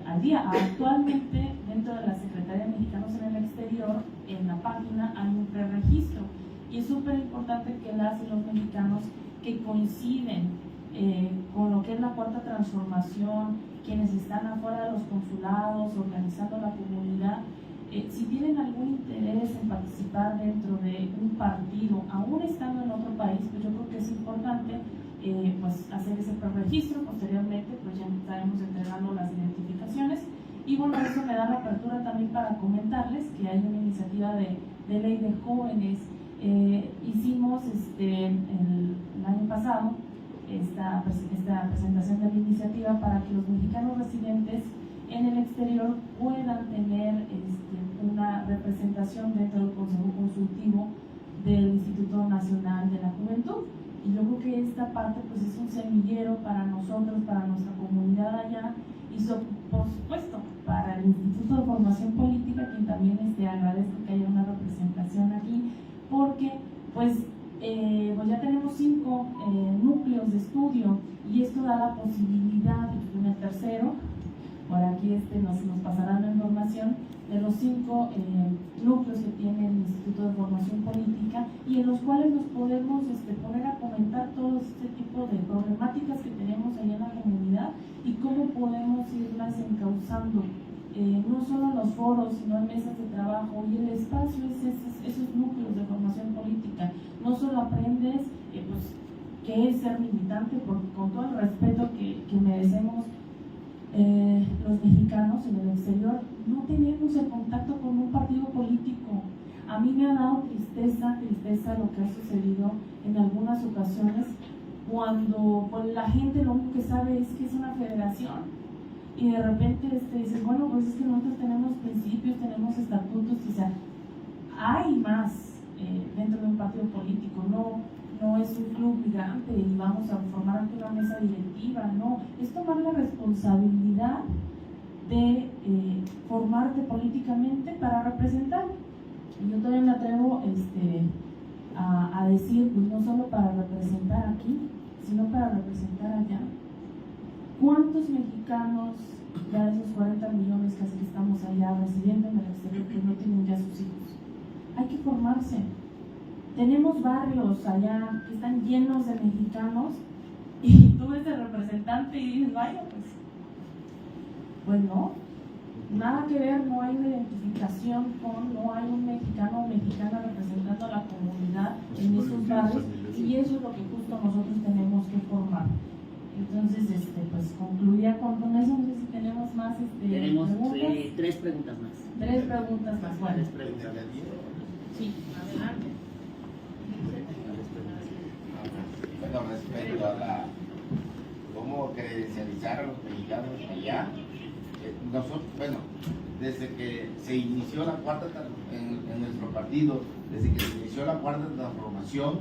al día. Actualmente dentro de la Secretaría de Mexicanos en el Exterior, en la página hay un preregistro, y es súper importante que las y los mexicanos que coinciden con lo que es la cuarta transformación, quienes están afuera de los consulados, organizando la comunidad, si tienen algún interés en participar dentro de un partido, aún estando en otro país, pues yo creo que es importante pues hacer ese preregistro. Posteriormente pues ya estaremos entregando las identificaciones, y bueno, eso me da la apertura también para comentarles que hay una iniciativa de ley de jóvenes. Hicimos el año pasado esta presentación de la iniciativa para que los mexicanos residentes en el exterior puedan tener una representación dentro del Consejo Consultivo del Instituto Nacional de la Juventud. Y yo creo que esta parte pues es un semillero para nosotros, para nuestra comunidad allá y por supuesto para el Instituto de Formación Política, quien también agradezco que haya una representación aquí, porque pues ya tenemos 5 núcleos de estudio y esto da la posibilidad en el tercero, por aquí nos pasarán la información de los 5 núcleos que tiene el Instituto de Formación Política y en los cuales nos podemos poner a comentar todo este tipo de problemáticas que tenemos ahí en la comunidad y cómo podemos irlas encauzando, no solo en los foros, sino en mesas de trabajo, y el espacio es esos núcleos de formación política. No solo aprendes pues, qué es ser militante, porque con todo el respeto que merecemos los mexicanos en el exterior, no tenemos el contacto con un partido político. A mí me ha dado tristeza lo que ha sucedido en algunas ocasiones cuando pues, la gente lo único que sabe es que es una federación y de repente dices, bueno, pues es que nosotros tenemos principios, tenemos estatutos, o sea, hay más dentro de un partido político, no es un club migrante y vamos a formar aquí una mesa directiva, no, es tomar la responsabilidad de formarte políticamente para representar. Y yo todavía me atrevo a decir, pues no solo para representar aquí, sino para representar allá. ¿Cuántos mexicanos, ya de esos 40 millones casi que estamos allá residiendo en el exterior, que no tienen ya sus hijos? Hay que formarse. Tenemos barrios allá que están llenos de mexicanos y tú ves el representante y dices, vaya, pues no, nada que ver, no hay una identificación no hay un mexicano o mexicana representando a la comunidad en esos barrios, y eso es lo que justo nosotros tenemos que formar. Entonces, pues concluía con eso. No sé si tenemos más tenemos preguntas. 3 preguntas más. 3 preguntas más. Bueno, Sí, adelante. Bueno, respecto a cómo credencializar a los mexicanos allá, nosotros, bueno, desde que se inició la cuarta en nuestro partido, desde que se inició la cuarta transformación,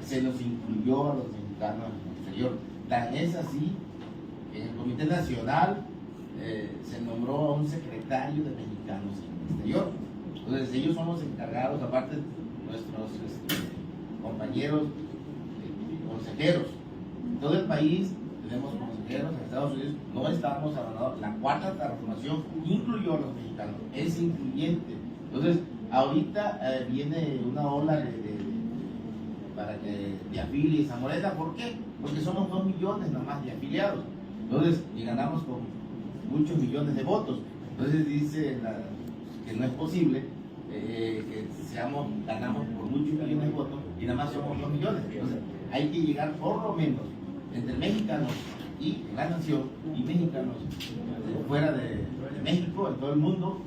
se nos incluyó a los mexicanos en el exterior. Tan es así, en el Comité Nacional se nombró a un secretario de mexicanos en el exterior. Entonces ellos son los encargados, aparte de nuestros compañeros consejeros. En todo el país tenemos consejeros, en Estados Unidos no estamos abandonados. La cuarta transformación incluyó a los mexicanos, es incluyente. Entonces ahorita viene una ola para que te afilies a Morena. ¿Por qué? Porque somos 2 millones nada más de afiliados. Entonces, y ganamos con muchos millones de votos. Entonces dice que no es posible que ganamos por muchos millones de votos y nada más somos 2 millones. Entonces, hay que llegar por lo menos entre mexicanos y la nación y mexicanos fuera de México, en todo el mundo,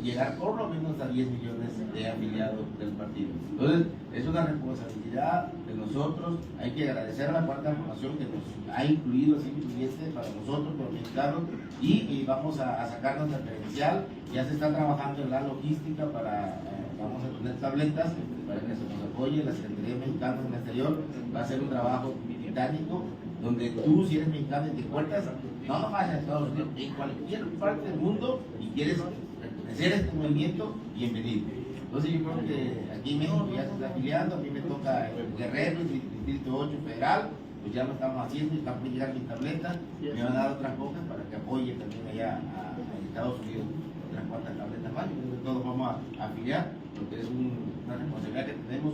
llegar por lo menos a 10 millones de afiliados del partido. Entonces, es una responsabilidad de nosotros. Hay que agradecer a la cuarta transformación que nos ha incluido, así incluyente para nosotros, los mexicanos, y vamos a sacar nuestra credencial. Ya se está trabajando en la logística vamos a tener tabletas para que se nos apoye la Secretaría Mexicana en el Exterior. Va a ser un trabajo titánico, donde tú, si eres mexicano y te encuentras, no nomás en Estados Unidos, en cualquier parte del mundo, y quieres pertenecer a este movimiento, bienvenido. Entonces yo creo que aquí en México ya se está afiliando. A mí me toca el Guerrero, el Distrito 8 Federal, pues ya lo estamos haciendo, y están por llegar mis tabletas. Me van a dar otras cosas para que apoye también allá a Estados Unidos otras 4 tabletas más. Yo creo que todos vamos a afiliar, porque es una responsabilidad que tenemos,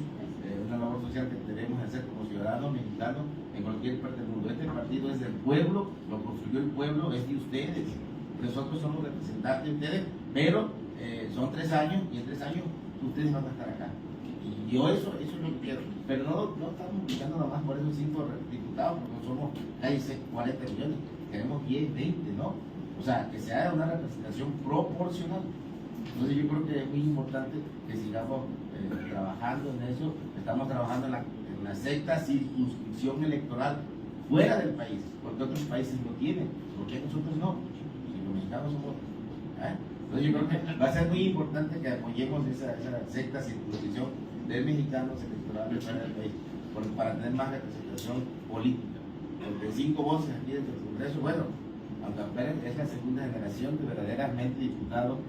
una labor social que debemos hacer como ciudadanos mexicanos en cualquier parte del mundo. Este partido es del pueblo, lo construyó el pueblo, es de ustedes. Nosotros somos representantes de ustedes, pero son 3 años, y en 3 años ustedes van a estar acá. Y yo eso es lo que quiero. Pero no estamos luchando nada más por esos 5 diputados, porque no somos casi 40 millones, queremos 10, 20, ¿no? O sea, que se haga una representación proporcional. Entonces yo creo que es muy importante que sigamos trabajando en eso. Estamos trabajando en la sexta circunscripción electoral fuera del país, porque otros países lo tienen. ¿Por qué nosotros no? Si los mexicanos somos... Entonces yo creo que va a ser muy importante que apoyemos esa sexta circunscripción de mexicanos electorales fuera del país. para tener más representación política. Porque 5 voces aquí dentro del Congreso, bueno, aunque Pérez es la segunda generación de verdaderamente diputados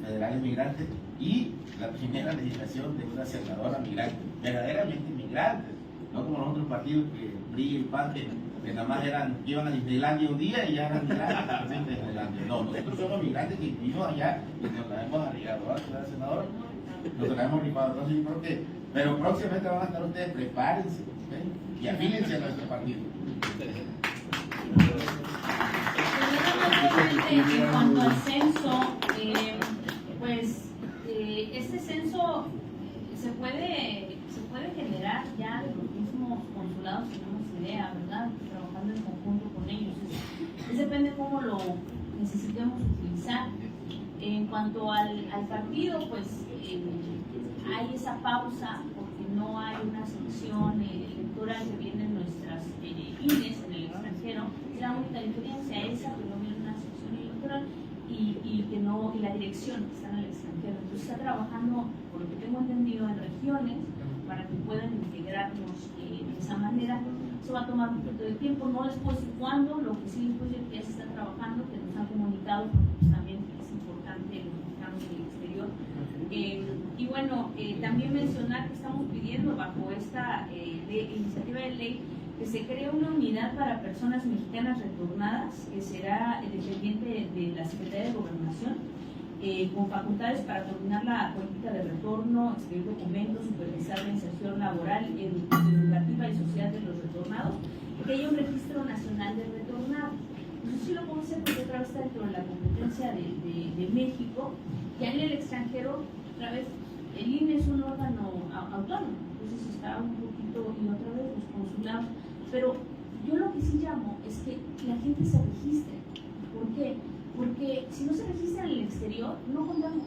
federales migrantes y la primera legislación de una senadora migrante, verdaderamente migrante, no como los otros partidos que PRI y PAN, que nada más iban a Disneylandia un día y ya eran migrantes de Disneylandia. No, nosotros somos migrantes que vivimos allá y nos la hemos arriesgado. Ahora, señora senadora, nos la hemos rifado. Entonces, yo creo que, pero próximamente van a estar ustedes, prepárense, y afílense a nuestro partido. En cuanto al censo, este censo se puede generar ya de los mismos consulados, tenemos idea, ¿verdad? Trabajando en conjunto con ellos. Depende cómo lo necesitemos utilizar. En cuanto al partido, pues hay esa pausa porque no hay una sección electoral que viene en nuestras INES en el extranjero. Es la única diferencia esa, que no viene una sección electoral y la dirección que está en el extranjero. Entonces está trabajando, por lo que tengo entendido, en regiones para que puedan integrarnos de esa manera. Eso va a tomar un poquito de tiempo, no les puedo decir cuándo, lo que sí les puedo decir que ya se está trabajando, que nos han comunicado, porque pues, también es importante los mexicanos en el exterior. Y bueno, también mencionar que estamos pidiendo bajo esta iniciativa de ley que se cree una unidad para personas mexicanas retornadas, que será dependiente de la Secretaría de Gobernación, con facultades para coordinar la política de retorno, escribir documentos, supervisar la inserción laboral, educativa y social de los retornados, y que haya un registro nacional de retornados. Eso sí lo podemos hacer porque otra vez está dentro de la competencia de México, y en el extranjero, otra vez, el INE es un órgano autónomo, entonces está un poquito, y otra vez los consulados, pero yo lo que sí llamo es que la gente se registre. ¿Por qué? Porque si no se registra en el exterior, no contamos.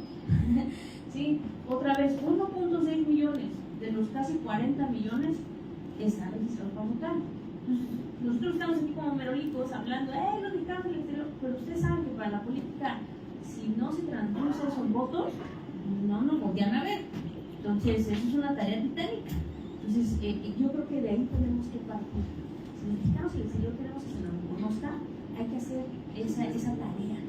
¿Sí? Otra vez, 1.6 millones de los casi 40 millones están registrados para votar. Nosotros estamos aquí como merolicos hablando, los mexicanos del exterior, pero ustedes saben que para la política, si no se traducen esos votos, no nos volvían a ver. Entonces, eso es una tarea titánica. Entonces, yo creo que de ahí tenemos que partir. Si los mexicanos del exterior queremos que se nos conozca, hay que hacer esa tarea,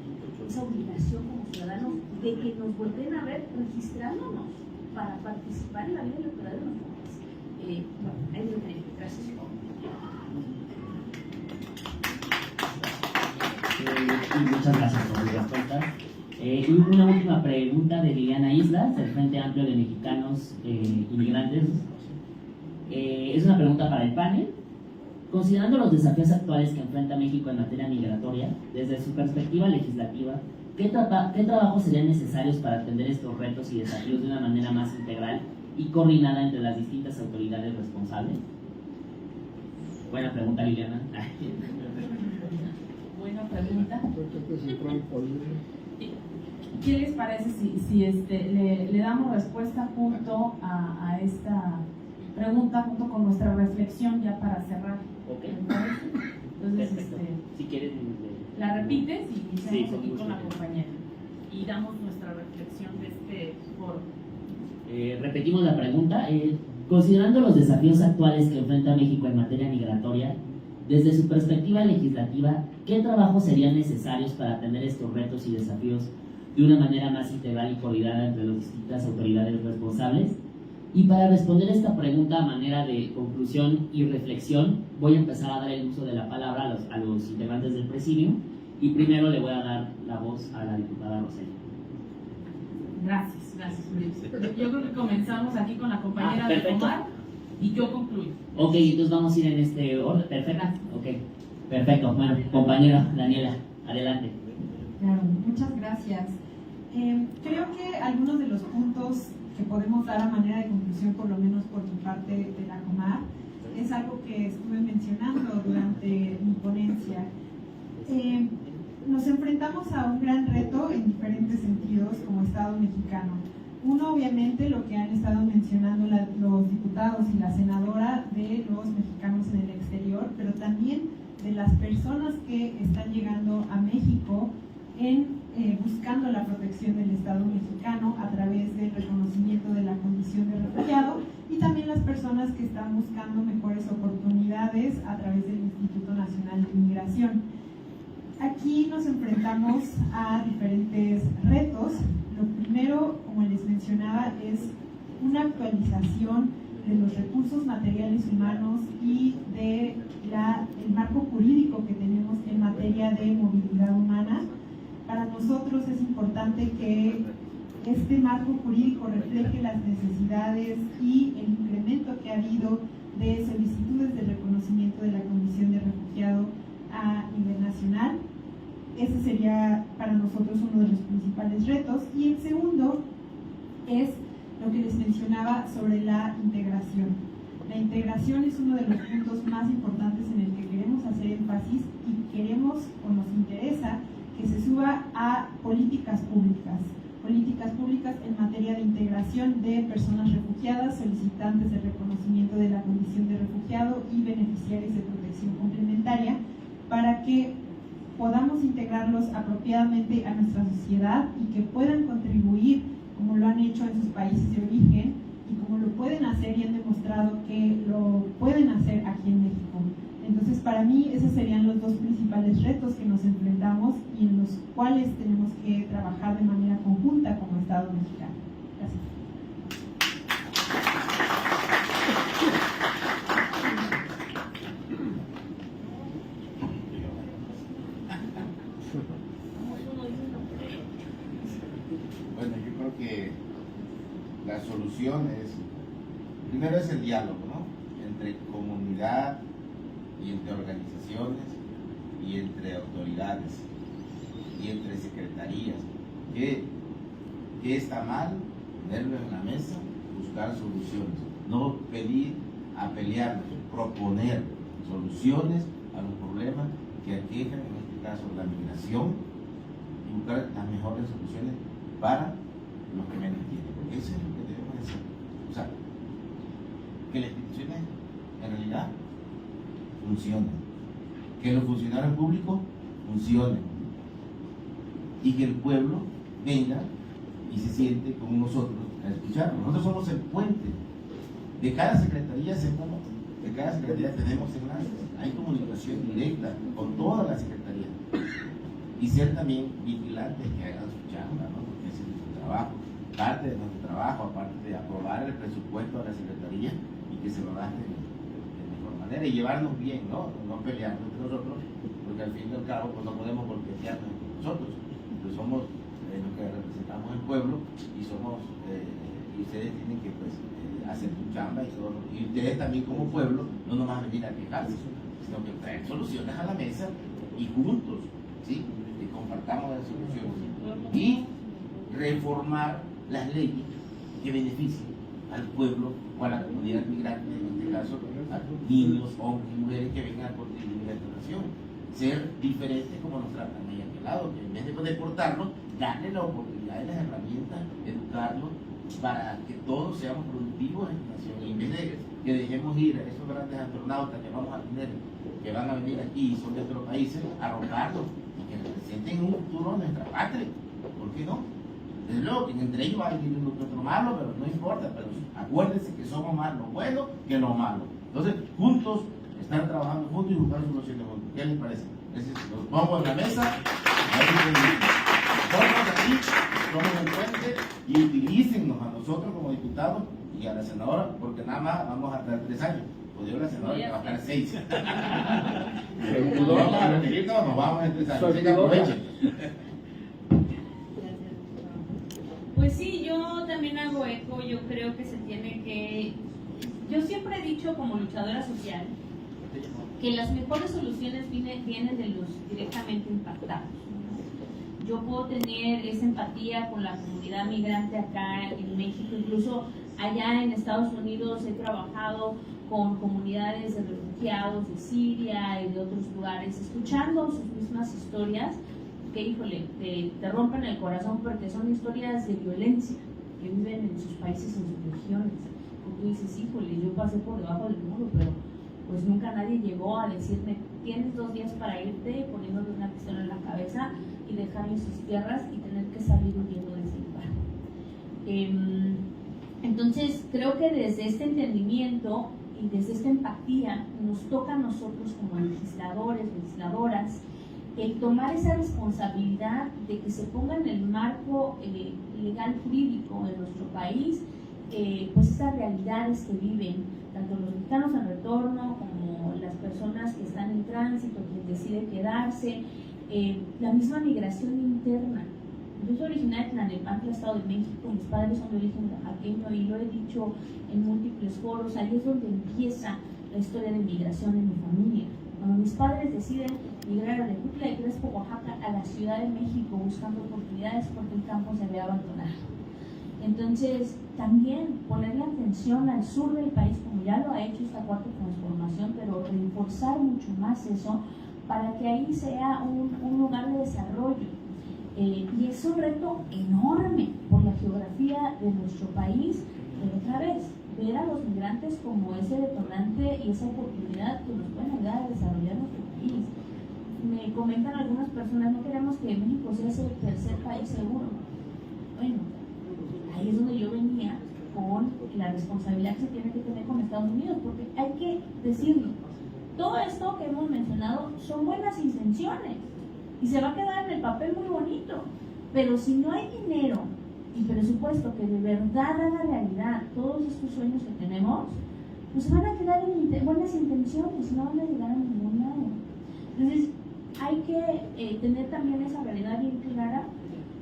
esa obligación como ciudadanos de que nos vuelven a ver registrándonos para participar en la vida electoral de nuestro país. Bueno, ahí lo tenemos. Gracias. Muchas gracias por su respuesta. Y una última pregunta de Liliana Islas, del Frente Amplio de Mexicanos Inmigrantes. Es una pregunta para el panel. Considerando los desafíos actuales que enfrenta México en materia migratoria, desde su perspectiva legislativa, ¿qué trabajos serían necesarios para atender estos retos y desafíos de una manera más integral y coordinada entre las distintas autoridades responsables? Buena pregunta, Liliana. Buena pregunta. ¿Qué les parece si le damos respuesta junto a esta pregunta, junto con nuestra reflexión ya para cerrar? Okay. Entonces, si quieres, la repites y iniciamos sí, aquí con la compañera y damos nuestra reflexión de este foro. Repetimos la pregunta. Considerando los desafíos actuales que enfrenta México en materia migratoria, desde su perspectiva legislativa, ¿qué trabajos serían necesarios para atender estos retos y desafíos de una manera más integral y coordinada entre las distintas autoridades responsables? Y para responder esta pregunta a manera de conclusión y reflexión, voy a empezar a dar el uso de la palabra a los integrantes del presidio, y primero le voy a dar la voz a la diputada Roselia. Gracias. Yo creo que comenzamos aquí con la compañera de Omar y yo concluyo. Ok, entonces vamos a ir en este orden. Perfecto. Ok, perfecto. Bueno, compañera Daniela, adelante. Claro, muchas gracias. Creo que algunos de los puntos que podemos dar a manera de conclusión, por lo menos por mi parte de la Comar, es algo que estuve mencionando durante mi ponencia. Nos enfrentamos a un gran reto en diferentes sentidos como Estado mexicano. Uno, obviamente, lo que han estado mencionando los diputados y la senadora de los mexicanos en el exterior, pero también de las personas que están llegando a México buscando la protección del Estado mexicano a través del reconocimiento de la condición de refugiado, y también las personas personas que están buscando mejores oportunidades a través del Instituto Nacional de Migración. Aquí nos enfrentamos a diferentes retos. Lo primero, como les mencionaba, es una actualización de los recursos materiales humanos y de el marco jurídico que tenemos en materia de movilidad humana. Para nosotros es importante que este marco jurídico refleje las necesidades y el incremento que ha habido de solicitudes de reconocimiento de la condición de refugiado a nivel nacional. Ese sería para nosotros uno de los principales retos. Y el segundo es lo que les mencionaba sobre la integración. La integración es uno de los puntos más importantes en el que queremos hacer énfasis y queremos o nos interesa que se suba a políticas públicas en materia de integración de personas refugiadas, solicitantes de reconocimiento de la condición de refugiado y beneficiarios de protección complementaria, para que podamos integrarlos apropiadamente a nuestra sociedad y que puedan contribuir como lo han hecho en sus países de origen y como lo pueden hacer y han demostrado que lo pueden hacer aquí en México. Entonces, para mí, esos serían los dos principales retos que nos enfrentamos y en los cuales tenemos que trabajar de manera conjunta como Estado mexicano. Gracias. Bueno, yo creo que la solución es, primero es el diálogo, ¿no? Entre comunidad y entre organizaciones y entre autoridades y entre secretarías. ¿Qué está mal? Ponerlo en la mesa, buscar soluciones, no pedir a pelearnos, proponer soluciones a los problemas que aquejan, en este caso la migración, y buscar las mejores soluciones para los que menos tienen. Eso es lo que debemos hacer. O sea, que las instituciones en realidad funcionen, que los funcionarios públicos funcionen y que el pueblo venga y se siente con nosotros a escucharnos. Nosotros somos el puente. De cada secretaría tenemos enlaces, hay comunicación directa con todas las secretarías y ser también vigilantes que hagan su chamba, ¿no? Porque ese es nuestro trabajo, parte de nuestro trabajo, aparte de aprobar el presupuesto de la secretaría y que se lo gasten de mejor manera y llevarnos bien, ¿no? No pelearnos entre nosotros, porque al fin y al cabo pues no podemos golpearnos entre nosotros, pues somos los que representamos el pueblo y somos y ustedes tienen que pues hacer su chamba y todo, y ustedes también como pueblo no nomás venir a quejarse, sino que traer soluciones a la mesa y juntos, ¿sí? Y compartamos las soluciones y reformar las leyes que beneficien al pueblo o a la comunidad migrante, en este caso a niños, hombres y mujeres que vengan a contribuir a esta nación. Ser diferentes como nos tratan ahí a aquel lado, que en vez de deportarlos, darle la oportunidad y las herramientas, educarlos para que todos seamos productivos en esta nación. Y en vez de que dejemos ir a esos grandes astronautas que vamos a tener, que van a venir aquí y son de otros países, arrojarlos y que representen un futuro a nuestra patria. ¿Por qué no? Desde luego que entre ellos va a venir otro malo, pero no importa. Pero acuérdense que somos más lo bueno que lo malo. Entonces, juntos, estar trabajando juntos y buscar soluciones juntos. ¿Qué les parece? Los pongo en la mesa, pongan aquí, somos el puente y utilícennos a nosotros como diputados y a la senadora, porque nada más vamos a estar 3 años. Pues yo la senadora que va a estar 6. Nos vamos en 3 años, así que aprovechen. Pues sí, yo también hago eco, yo creo que se tiene que... Yo siempre he dicho como luchadora social que las mejores soluciones vienen de los directamente impactados. Yo puedo tener esa empatía con la comunidad migrante acá en México, incluso allá en Estados Unidos he trabajado con comunidades de refugiados de Siria y de otros lugares, escuchando sus mismas historias que, híjole, te rompen el corazón porque son historias de violencia que viven en sus países, en sus regiones. Y tú dices, híjole, yo pasé por debajo del muro, pero pues nunca nadie llegó a decirme, tienes 2 días para irte, poniéndole una pistola en la cabeza y dejarle sus tierras y tener que salir huyendo de ese lugar. Entonces, creo que desde este entendimiento y desde esta empatía nos toca a nosotros como legisladores, legisladoras, el tomar esa responsabilidad de que se ponga en el marco legal jurídico de nuestro país, pues estas realidades que viven tanto los mexicanos en retorno como las personas que están en tránsito, quien decide quedarse, la misma migración interna. Yo soy originaria de Tlalnepantla, Estado de México, mis padres son de origen oaxaqueño y lo he dicho en múltiples foros, ahí es donde empieza la historia de migración en mi familia. Cuando mis padres deciden migrar de Jutla y Crespo, Oaxaca, a la Ciudad de México buscando oportunidades porque el campo se había abandonado. Entonces, también ponerle atención al sur del país, como ya lo ha hecho esta cuarta transformación, pero reforzar mucho más eso para que ahí sea un lugar de desarrollo. Y es un reto enorme por la geografía de nuestro país, pero otra vez, ver a los migrantes como ese detonante y esa oportunidad que nos pueden ayudar a desarrollar nuestro país. Me comentan algunas personas, no queremos que México sea ese tercer país seguro. Bueno, ahí es donde yo venía con la responsabilidad que se tiene que tener con Estados Unidos, porque hay que decirlo, todo esto que hemos mencionado son buenas intenciones y se va a quedar en el papel muy bonito, pero si no hay dinero y presupuesto que de verdad haga realidad todos estos sueños que tenemos, pues se van a quedar en buenas intenciones y no van a llegar a ningún lado. Entonces hay que tener también esa realidad bien clara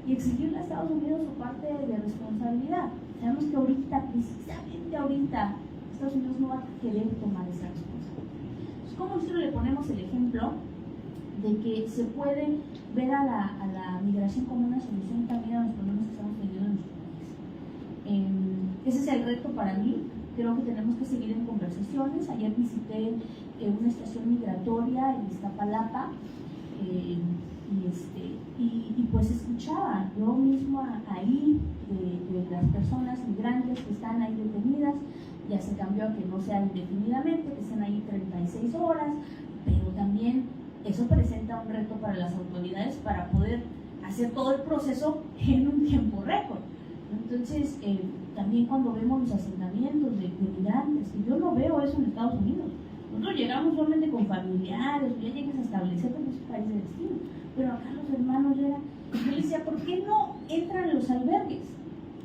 y exigirle a Estados Unidos su parte de responsabilidad. Sabemos que ahorita, precisamente ahorita, Estados Unidos no va a querer tomar esa responsabilidad. Entonces, ¿cómo nosotros le ponemos el ejemplo de que se puede ver a la migración como una solución también a los problemas que estamos teniendo en nuestro país? Ese es el reto para mí. Creo que tenemos que seguir en conversaciones. Ayer visité una estación migratoria en Iztapalapa y pues escuchaba yo misma ahí de las personas migrantes que están ahí detenidas. Ya se cambió a que no sea indefinidamente, que estén ahí 36 horas, pero también eso presenta un reto para las autoridades para poder hacer todo el proceso en un tiempo récord. Entonces, también cuando vemos los asentamientos de migrantes, que yo no veo eso en Estados Unidos. Nosotros llegamos solamente con familiares, ya llegues a establecerte en su país de destino, pero acá los hermanos llegan. Yo les decía, ¿por qué no entran en los albergues?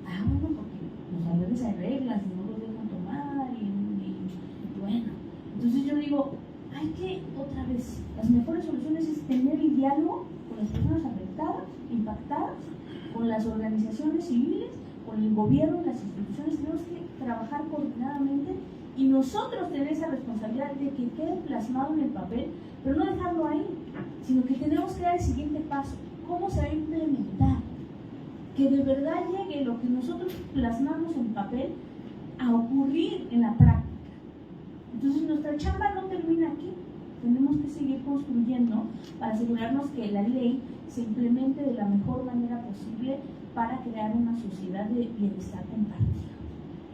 Ah, bueno, porque los albergues hay reglas y no los dejan tomar y bueno. Entonces yo digo, hay que, otra vez, las mejores soluciones es tener el diálogo con las personas afectadas, impactadas, con las organizaciones civiles, con el gobierno, las instituciones. Tenemos que trabajar coordinadamente y nosotros tener esa responsabilidad de que quede plasmado en el papel, pero no dejarlo ahí, sino que tenemos que dar el siguiente paso. ¿Cómo se va a implementar? Que de verdad llegue lo que nosotros plasmamos en papel a ocurrir en la práctica. Entonces nuestra chamba no termina aquí, tenemos que seguir construyendo para asegurarnos que la ley se implemente de la mejor manera posible para crear una sociedad de bienestar compartido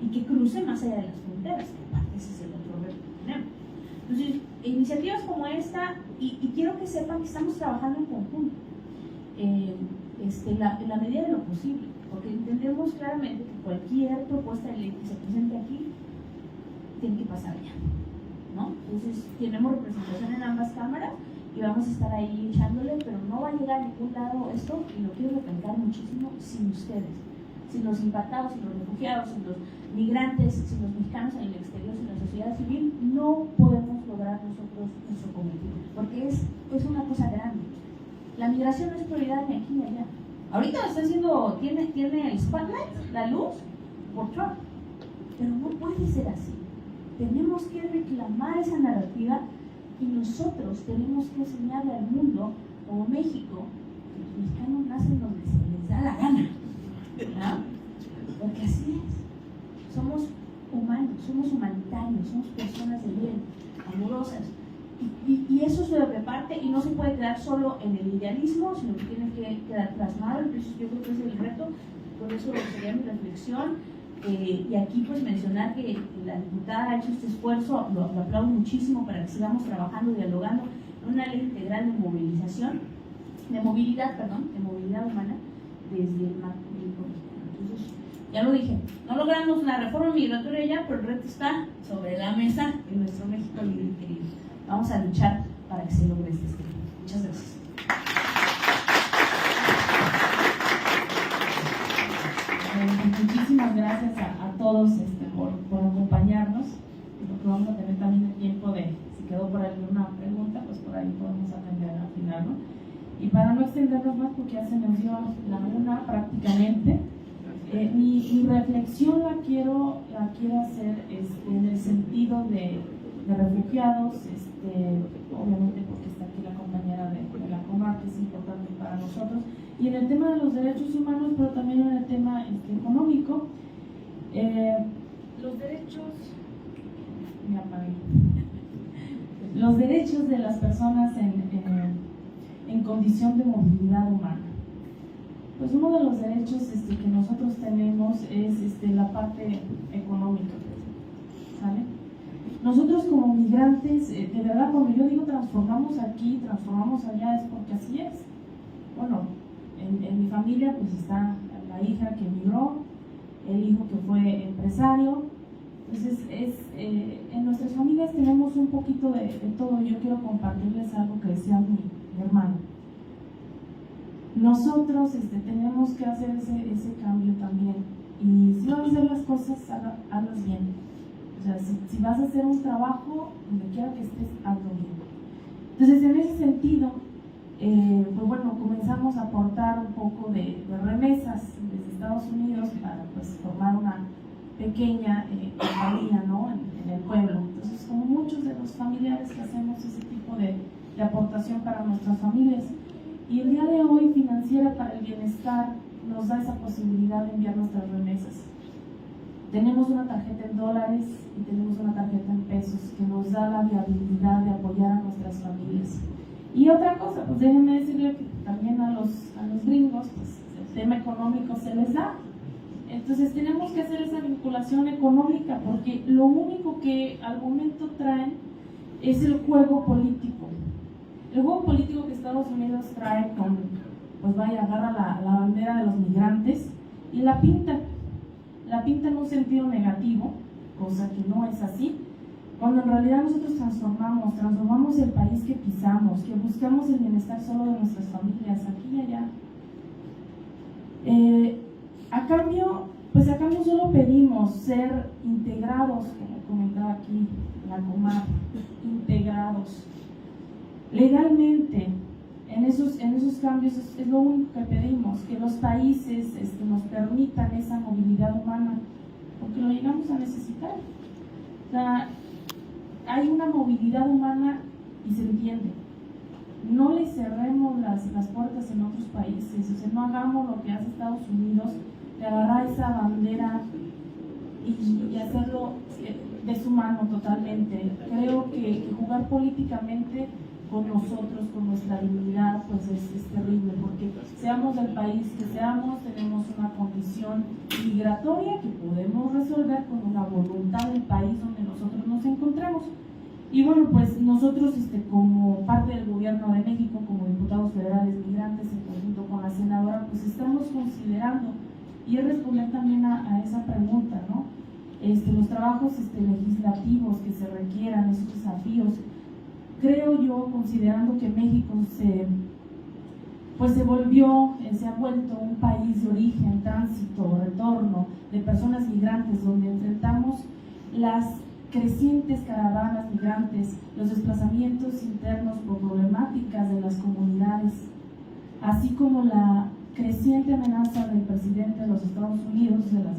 y que cruce más allá de las fronteras, que aparte ese es el otro reto que tenemos. Entonces, iniciativas como esta, y quiero que sepan que estamos trabajando en conjunto, en la medida de lo posible, porque entendemos claramente que cualquier propuesta de ley que se presente aquí tiene que pasar allá, ¿no? Entonces tenemos representación en ambas cámaras y vamos a estar ahí echándole, pero no va a llegar a ningún lado esto, y lo quiero recalcar muchísimo, sin ustedes, sin los impactados, sin los refugiados, sin los migrantes, sin los mexicanos en el exterior, sin la sociedad civil, no podemos lograr nosotros nuestro cometido, porque es una cosa grande. La migración no es prioridad ni aquí ni allá. Ahorita está haciendo, tiene el spotlight, la luz, por Trump, pero no puede ser así. Tenemos que reclamar esa narrativa y nosotros tenemos que enseñarle al mundo, como México, que los mexicanos nacen donde se les da la gana, ¿verdad? Porque así es. Somos humanos, somos humanitarios, somos personas de bien, amorosas. Y eso es de lo que parte, y no se puede quedar solo en el idealismo, sino que tiene que quedar plasmado. Entonces yo creo que ese es el reto, por eso sería mi reflexión. Y aquí pues mencionar que la diputada ha hecho este esfuerzo, lo aplaudo muchísimo, para que sigamos trabajando, dialogando en una ley integral de movilización, de movilidad humana desde el marco jurídico mexicano. Entonces, Ya lo dije, no logramos la reforma migratoria ya, pero el reto está sobre la mesa en nuestro México libre y querido. Vamos a luchar para que se logre este tema. Muchas gracias. Muchísimas gracias a todos por acompañarnos. Creo que vamos a tener también el tiempo de, si quedó por ahí alguna pregunta, pues por ahí podemos atender al final, ¿no? Y para no extendernos más, porque ya se nos dio la una prácticamente, mi reflexión la quiero hacer en el sentido de refugiados, obviamente porque está aquí la compañera de la Comar, que es importante para nosotros, y en el tema de los derechos humanos, pero también en el tema económico. Los derechos, los derechos de las personas en condición de movilidad humana. Pues uno de los derechos que nosotros tenemos es la parte económica, ¿sale? Nosotros como migrantes, de verdad, cuando yo digo transformamos aquí, transformamos allá, es porque así es. Bueno, en mi familia pues está la hija que emigró, el hijo que fue empresario. Entonces, en nuestras familias tenemos un poquito de todo. Yo quiero compartirles algo que decía mi hermano. Nosotros tenemos que hacer ese cambio también. Y si vas a hacer las cosas, hazlas bien. O sea, si vas a hacer un trabajo, donde quiera que estés, hazlo bien. Entonces, en ese sentido, pues bueno, comenzamos a aportar un poco de remesas desde Estados Unidos para pues formar una pequeña compañía, ¿no? en el pueblo. Entonces, como muchos de los familiares que hacemos ese tipo de aportación para nuestras familias. Y el día de hoy, Financiera para el Bienestar nos da esa posibilidad de enviar nuestras remesas. Tenemos una tarjeta en dólares y tenemos una tarjeta en pesos que nos da la viabilidad de apoyar a nuestras familias. Y otra cosa, pues déjenme decirle que también a los gringos, pues el tema económico se les da. Entonces tenemos que hacer esa vinculación económica, porque lo único que al momento traen es el juego político. El juego político que Estados Unidos trae pues vaya, agarra la bandera de los migrantes y la pinta en un sentido negativo, cosa que no es así, cuando en realidad nosotros transformamos el país que pisamos, que buscamos el bienestar solo de nuestras familias, aquí y allá. A cambio solo pedimos ser integrados, como comentaba aquí la Comar, integrados legalmente. En esos cambios es lo único que pedimos, que los países nos permitan esa movilidad humana, porque lo llegamos a necesitar. O sea, hay una movilidad humana y se entiende. No le cerremos las puertas en otros países, o sea, no hagamos lo que hace Estados Unidos, de agarrar esa bandera y hacerlo deshumano totalmente. Creo que jugar políticamente con nosotros, con nuestra dignidad, pues es terrible, porque seamos del país que seamos, tenemos una condición migratoria que podemos resolver con una voluntad del país donde nosotros nos encontramos. Y bueno, pues nosotros como parte del gobierno de México, como diputados federales migrantes, en conjunto con la senadora, pues estamos considerando, y es responder también a esa pregunta, ¿no? Los trabajos legislativos que se requieran, esos desafíos. Creo yo, considerando que México se ha vuelto un país de origen, tránsito, retorno de personas migrantes, donde enfrentamos las crecientes caravanas migrantes, los desplazamientos internos por problemáticas de las comunidades, así como la creciente amenaza del presidente de los Estados Unidos de las